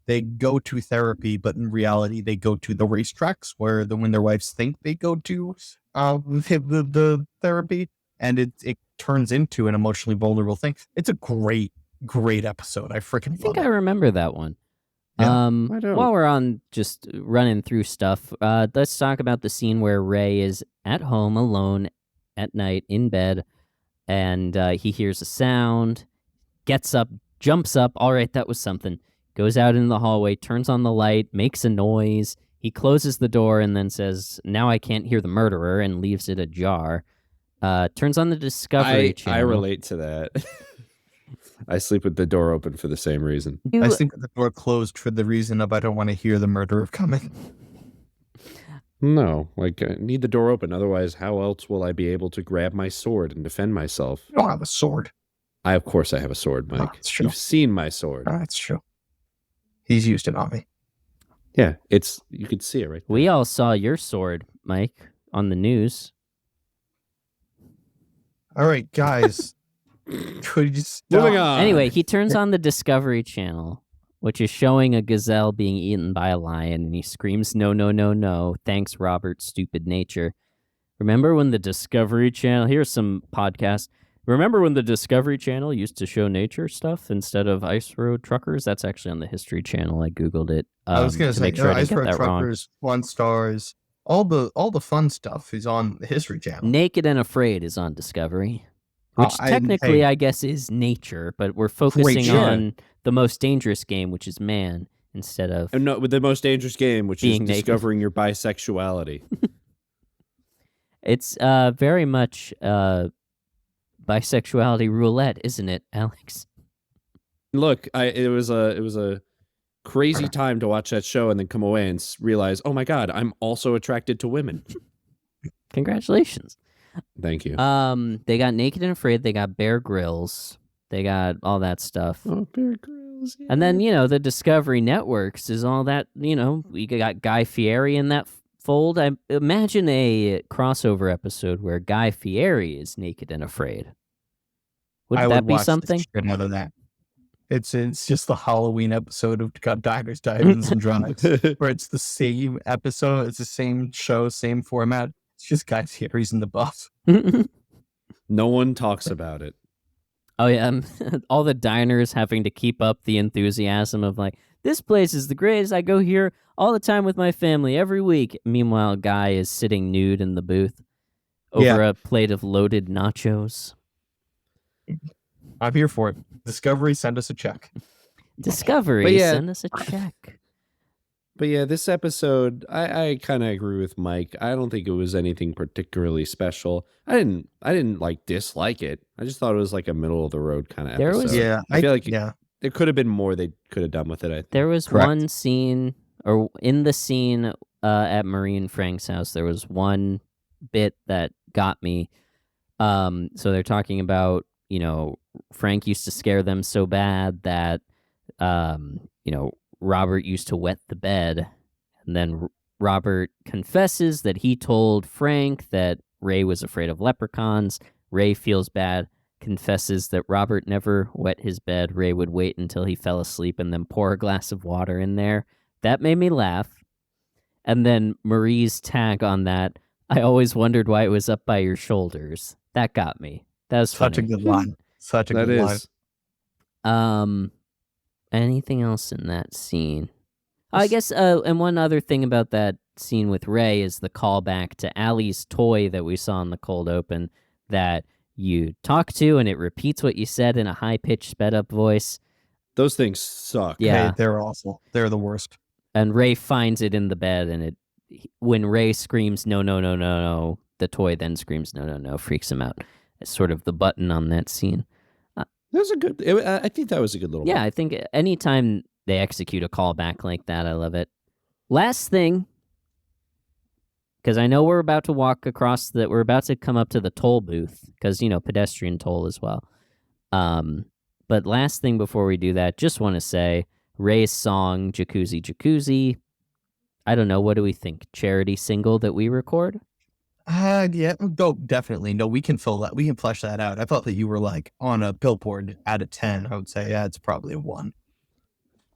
they go to therapy, but in reality, they go to the racetracks when their wives think they go to the therapy, and it turns into an emotionally vulnerable thing. It's a great episode. I think I remember that one. Yeah, while we're on just running through stuff, let's talk about the scene where Ray is at home alone at night in bed, and he hears a sound, gets up, jumps up. All right, that was something. Goes out in the hallway, turns on the light, makes a noise. He closes the door and then says, "Now I can't hear the murderer," and leaves it ajar. Turns on the Discovery Channel. I relate to that. I sleep with the door open for the same reason. I sleep with the door closed for the reason of I don't want to hear the murderer coming. No, like I need the door open. Otherwise, how else will I be able to grab my sword and defend myself? You don't have a sword. Of course I have a sword, Mike. That's true. You've seen my sword. That's true. He's used it on me. Yeah, you could see it right there. We all saw your sword, Mike, on the news. All right, guys. Could you just Moving on. Anyway, he turns on the Discovery Channel, which is showing a gazelle being eaten by a lion, and he screams, "No, no, no, no. Thanks, Robert, stupid nature." Remember when the Discovery Channel... Here's some podcasts. Remember when the Discovery Channel used to show nature stuff instead of Ice Road Truckers? That's actually on the History Channel. I Googled it. I was going to say, Ice Road Truckers, One Stars, all the fun stuff is on the History Channel. Naked and Afraid is on Discovery. Which technically, I guess, is nature, but we're focusing on the most dangerous game, which is man, instead of... No, with the most dangerous game, which is naked. discovering your bisexuality. It's very much bisexuality roulette, isn't it, Alex? Look, it was a crazy time to watch that show and then come away and realize, oh my God, I'm also attracted to women. Congratulations. Thank you. They got Naked and Afraid. They got Bear Grylls. They got all that stuff. Oh, Bear Grylls. Yeah. And then, the Discovery Networks is all that, we got Guy Fieri in that fold. I imagine a crossover episode where Guy Fieri is Naked and Afraid. Wouldn't that be something? Out of that. It's just the Halloween episode of Diners, Drive-Ins, and Drives, where it's the same episode. It's the same show, same format. It's just Guy Fieri's in the buff. No one talks about it. Oh, yeah. All the diners having to keep up the enthusiasm of like, this place is the greatest. I go here all the time with my family every week. Meanwhile, Guy is sitting nude in the booth over a plate of loaded nachos. I'm here for it. Discovery, send us a check. Discovery, send us a check. But yeah, this episode, I kind of agree with Mike. I don't think it was anything particularly special. I didn't like dislike it. I just thought it was like a middle of the road kind of episode. I feel like there could have been more they could have done with it. I think. There was one scene, or in the scene at Marie and Frank's house, there was one bit that got me. So they're talking about, Frank used to scare them so bad that, Robert used to wet the bed, and then Robert confesses that he told Frank that Ray was afraid of leprechauns. Ray feels bad, confesses that Robert never wet his bed. Ray would wait until he fell asleep and then pour a glass of water in there. That made me laugh. And then Marie's tag on that, I always wondered why it was up by your shoulders. That got me. That was funny. Such a good line. Such a good line. Anything else in that scene? I guess, and one other thing about that scene with Ray is the callback to Allie's toy that we saw in the cold open that you talk to and it repeats what you said in a high-pitched, sped-up voice. Those things suck. Yeah. Hey, they're awful. They're the worst. And Ray finds it in the bed, and when Ray screams, no, no, no, no, no, the toy then screams, no, no, no, freaks him out. It's sort of the button on that scene. That was I think that was a good little I think anytime they execute a callback like that, I love it. Last thing, because I know we're about to we're about to come up to the toll booth, because, pedestrian toll as well. But last thing before we do that, just want to say, Ray's song, Jacuzzi, Jacuzzi, I don't know, what do we think? Charity single that we record? Yeah, no, definitely. No, we can fill that. We can flesh that out. I thought that you were like on a billboard out of 10. I would say, yeah, it's probably a 1.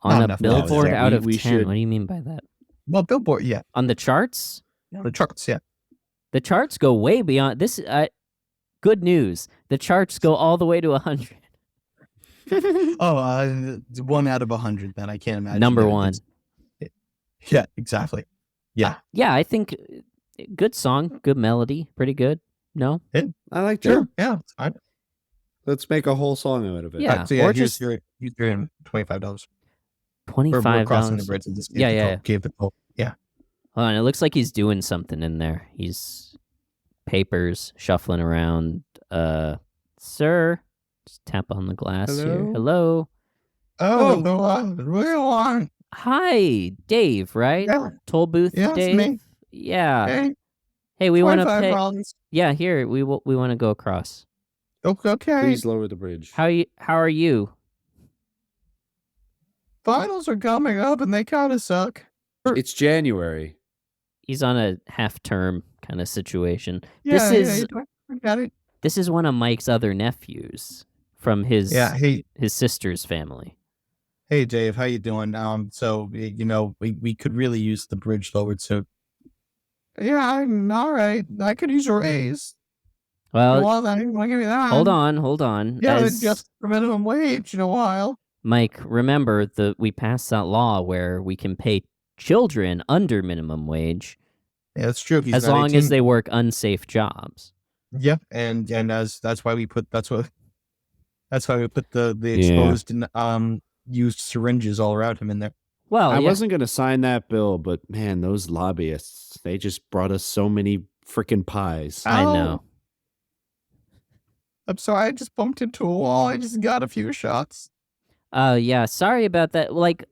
On a billboard out of 10? What do you mean by that? Well, billboard, yeah. On the charts? On the charts, yeah. The charts go way beyond this. Good news. The charts go all the way to 100. 1 out of 100. Then I can't imagine. Number 1. Yeah, exactly. Yeah. Yeah, I think good song, good melody, pretty good. No? I like that. Sure. Yeah, it's fine. Let's make a whole song out of it. Yeah. So yeah, or here's just your $25. $25. We're crossing the bridge. Yeah. Gave the Pope. Yeah. Hold on, it looks like he's doing something in there. He's papers shuffling around. Sir, just tap on the glass here. Hello. Oh, the real one. Hi, Dave, right? Yeah. Toll booth, Yeah, Dave. me. Yeah. Hey, we want to pay. $25. Yeah, here we want to go across. Okay. Please lower the bridge. How are you? Finals are coming up, and they kind of suck. It's January. He's on a half-term kind of situation. Yeah, got it. This is one of Mike's other nephews from his sister's family. Hey, Dave, how you doing? So we could really use the bridge lowered. So yeah, I'm all right. I could use a raise. Well, give me that. Hold on. Yeah, it's just for minimum wage in a while. Mike, remember we passed that law where we can pay children under minimum wage. Yeah, that's true. As long as they work unsafe jobs. Yep, and that's why we put the exposed and used syringes all around him in there. Well, I wasn't going to sign that bill, but man, those lobbyists, they just brought us so many freaking pies. I know. I'm sorry, I just bumped into a wall. I just got a few shots. Yeah, sorry about that. Like,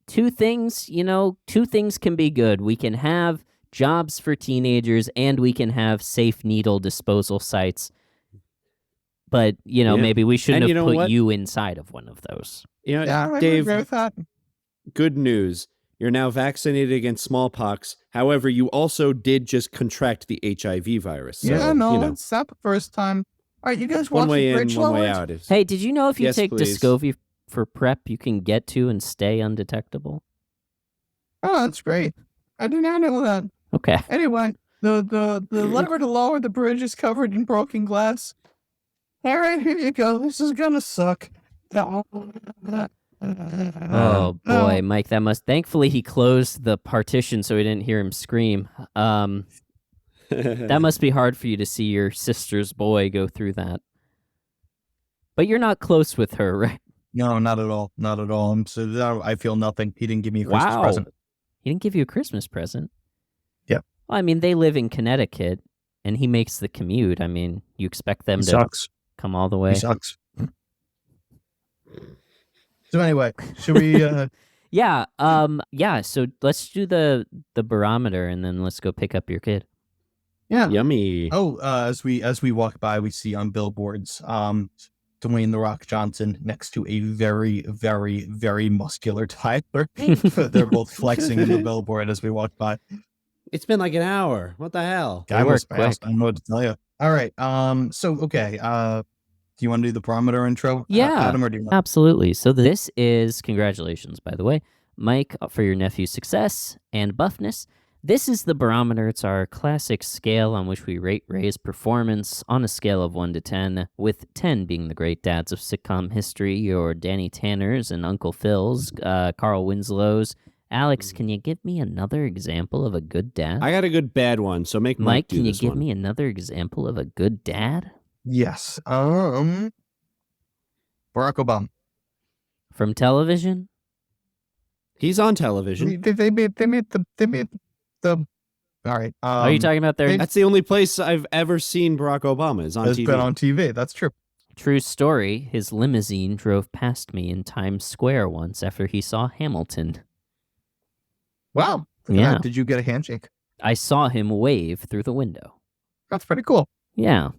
two things can be good. We can have jobs for teenagers, and we can have safe needle disposal sites. But, maybe we shouldn't have put you inside of one of those. Dave, good news. You're now vaccinated against smallpox. However, you also did just contract the HIV virus. So, it's not the first time. All right, you guys one watch way the in, bridge one way lowered? out. Hey, did you know if you take please. Descovy for PrEP, you can get to and stay undetectable? Oh, that's great. I did not know that. Okay. Anyway, the lever to lower the bridge is covered in broken glass. All right, here you go. This is gonna suck. Oh boy, Mike, thankfully he closed the partition so we didn't hear him scream. That must be hard for you to see your sister's boy go through that. But you're not close with her, right? No, not at all. Not at all. I feel nothing. He didn't give me a Christmas present. He didn't give you a Christmas present? Yeah. Well, I mean, they live in Connecticut, and he makes the commute. I mean, you expect them to sucks. come all the way? He sucks. So anyway, should we... Yeah, so let's do the barometer, and then let's go pick up your kid. Yeah. Yummy. Oh, as we walk by, we see on billboards, Dwayne "The Rock" Johnson next to a very, very, very muscular Tyler. They're both flexing in the billboard as we walk by. It's been like an hour. What the hell? Guy was fast. I don't know what to tell you. All right. So okay. Do you want to do the barometer intro? Yeah, Adam, or do you want... Absolutely. So this is, congratulations, by the way, Mike, for your nephew's success and buffness. This is the barometer. It's our classic scale on which we rate Ray's performance on a scale of 1 to 10, with 10 being the great dads of sitcom history, your Danny Tanners and Uncle Phil's, Carl Winslow's. Alex, can you give me another example of a good dad? I got a good bad one, so make Mike do can you this give one. me another example of a good dad? Yes. Barack Obama. From television? He's on television. They made the... All right. Are you talking about their... That's the only place I've ever seen Barack Obama is on It's TV. been on TV. That's true. True story, his limousine drove past me in Times Square once after he saw Hamilton. Wow. Yeah. Did you get a handshake? I saw him wave through the window. That's pretty cool. Yeah.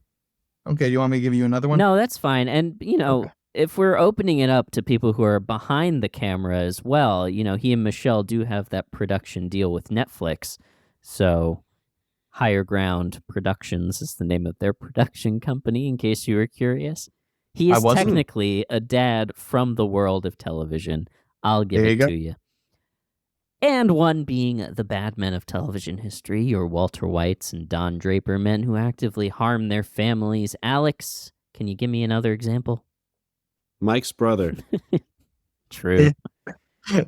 Okay, do you want me to give you another one? No, that's fine. And, Okay. if we're opening it up to people who are behind the camera as well, he and Michelle do have that production deal with Netflix. So Higher Ground Productions is the name of their production company, in case you were curious. He is technically a dad from the world of television. I'll give it to you. And one being the bad men of television history, your Walter Whites and Don Draper, men who actively harm their families. Alex, can you give me another example? Mike's brother. True.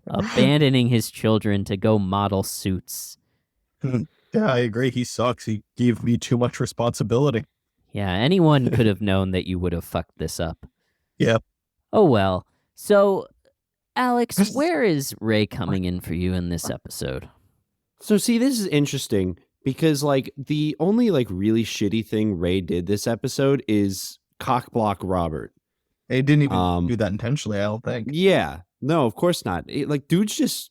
Abandoning his children to go model suits. Yeah, I agree. He sucks. He gave me too much responsibility. Yeah, anyone could have known that you would have fucked this up. Yeah. Oh, well. So, Alex, where is Ray coming in for you in this episode? So see, this is interesting because the only really shitty thing Ray did this episode is cockblock Robert. They didn't even do that intentionally, I don't think. Yeah. No, of course not. Dude's just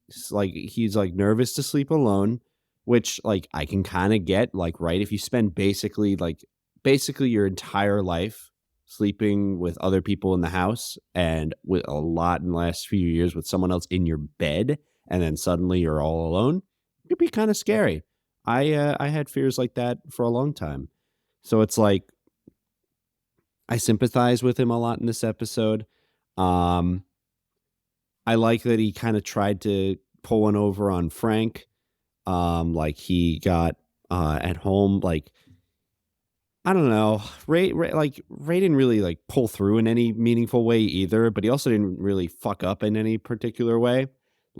he's nervous to sleep alone, which I can kind of get, right? If you spend basically your entire life sleeping with other people in the house and with a lot in the last few years with someone else in your bed, and then suddenly you're all alone, it'd be kind of scary. I had fears like that for a long time. So it's I sympathize with him a lot in this episode. I like that he kind of tried to pull one over on Frank. He got at home, I don't know. Ray didn't really pull through in any meaningful way either, but he also didn't really fuck up in any particular way.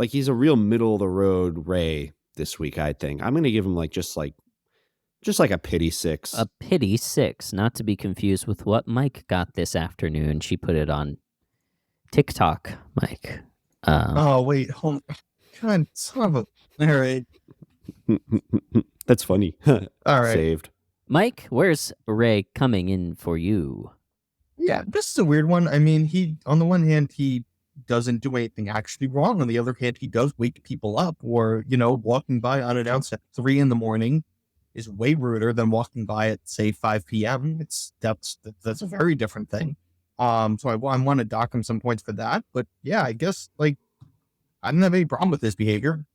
He's a real middle of the road Ray this week, I think. I'm gonna give him just a pity 6. A pity 6, not to be confused with what Mike got this afternoon. She put it on TikTok, Mike. Oh wait, hold on. God, son of a... All right. That's funny. All right. Saved. Mike, where's Ray coming in for you? Yeah, this is a weird one. I mean, on the one hand, he doesn't do anything actually wrong. On the other hand, he does wake people up, or, walking by unannounced at 3 a.m. is way ruder than walking by at, say, 5 p.m. That's a very different thing. So I want to dock him some points for that. But yeah, I guess, I don't have any problem with his behavior,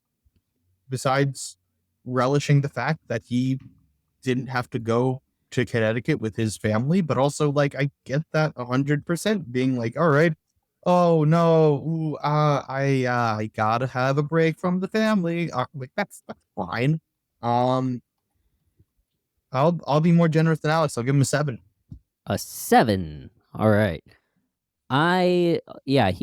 besides relishing the fact that he didn't have to go to Connecticut with his family, but also I get that 100% being all right, oh no, ooh, I gotta have a break from the family. That's fine. I'll be more generous than Alex. I'll give him a 7. A 7. All right. He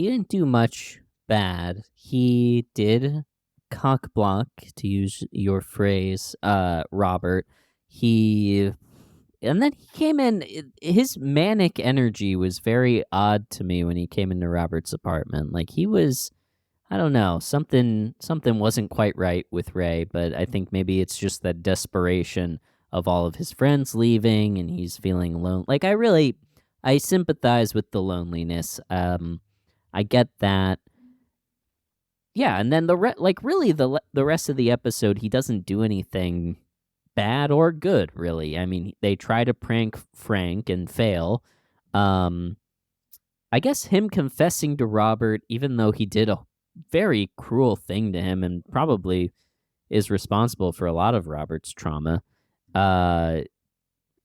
didn't do much bad. He did cock block, to use your phrase, Robert. He And then he came in, his manic energy was very odd to me when he came into Robert's apartment. Like, he was, I don't know, something wasn't quite right with Ray, but I think maybe it's just that desperation of all of his friends leaving and he's feeling alone. Like, I sympathize with the loneliness. I get that. Yeah, and then the rest of the episode, he doesn't do anything bad or good, really. I mean, they try to prank Frank and fail. I guess him confessing to Robert, even though he did a very cruel thing to him and probably is responsible for a lot of Robert's trauma,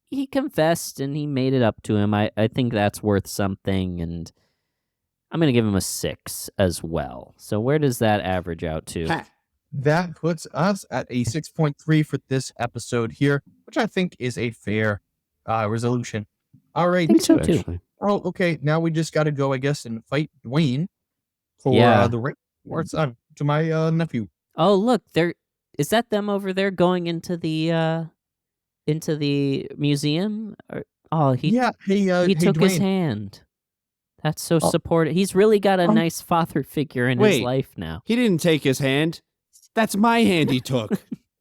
he confessed and he made it up to him. I think that's worth something, and I'm going to give him a 6 as well. So where does that average out to? That puts us at a 6.3 for this episode here, which I think is a fair resolution. All right. I think so too. Oh, okay. Now we just got to go, I guess, and fight Dwayne for the ring. Or son to my nephew. Oh, look, is that them over there going into the museum? He took his hand. That's so supportive. He's really got a nice father figure in his life now. He didn't take his hand. That's my hand he took.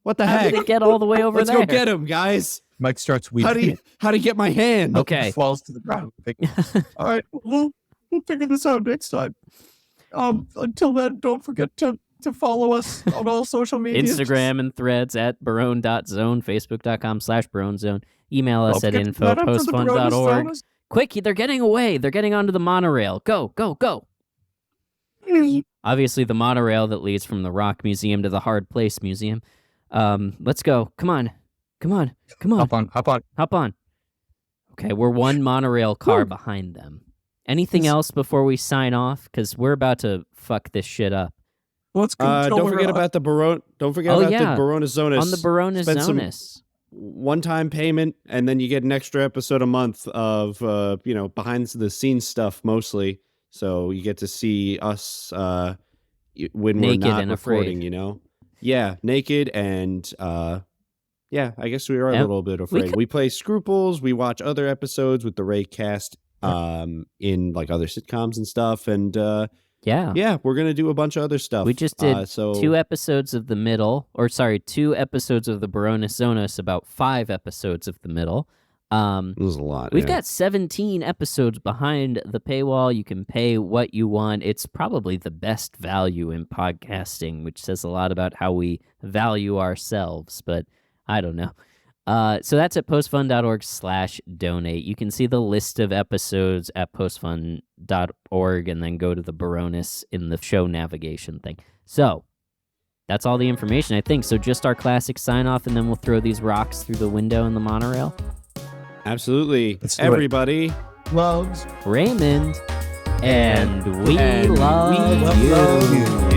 What the heck? How did it get all the way over there? Let's go get him, guys. Mike starts weeping. How do you get my hand? Okay. Falls to the ground. All right, we'll figure this out next time. Until then, don't forget to follow us on all social media. Instagram and Threads at barone.zone, facebook.com/baronezone. Email us at info@postfund.org. Quick, they're getting away. They're getting onto the monorail. Go, go, go. Obviously, the monorail that leads from the Rock Museum to the Hard Place Museum. Let's go. Come on. Hop on. Okay, we're one monorail car behind them. Anything else before we sign off? Because we're about to fuck this shit up. Let's go. Don't forget about the Barone. Don't forget about the Baronezonis. On the Baronezonis. One-time payment, and then you get an extra episode a month of behind the scenes stuff mostly. So you get to see us when naked we're not and recording. afraid. Yeah, naked and I guess we are a little bit afraid. We play Scruples. We watch other episodes with the Ray cast in like other sitcoms and stuff, and we're gonna do a bunch of other stuff. We just did 2 episodes of the middle, 2 episodes of the Baronezonis, about 5 episodes of the middle. It was a lot. We've got 17 episodes behind the paywall. You can pay what you want. It's probably the best value in podcasting, which says a lot about how we value ourselves, but I don't know. So that's at postfund.org/donate. You can see the list of episodes at postfund.org and then go to the Baroness in the show navigation thing. So that's all the information, I think. So just our classic sign off, and then we'll throw these rocks through the window in the monorail. Absolutely. Everybody loves Raymond, and we love you.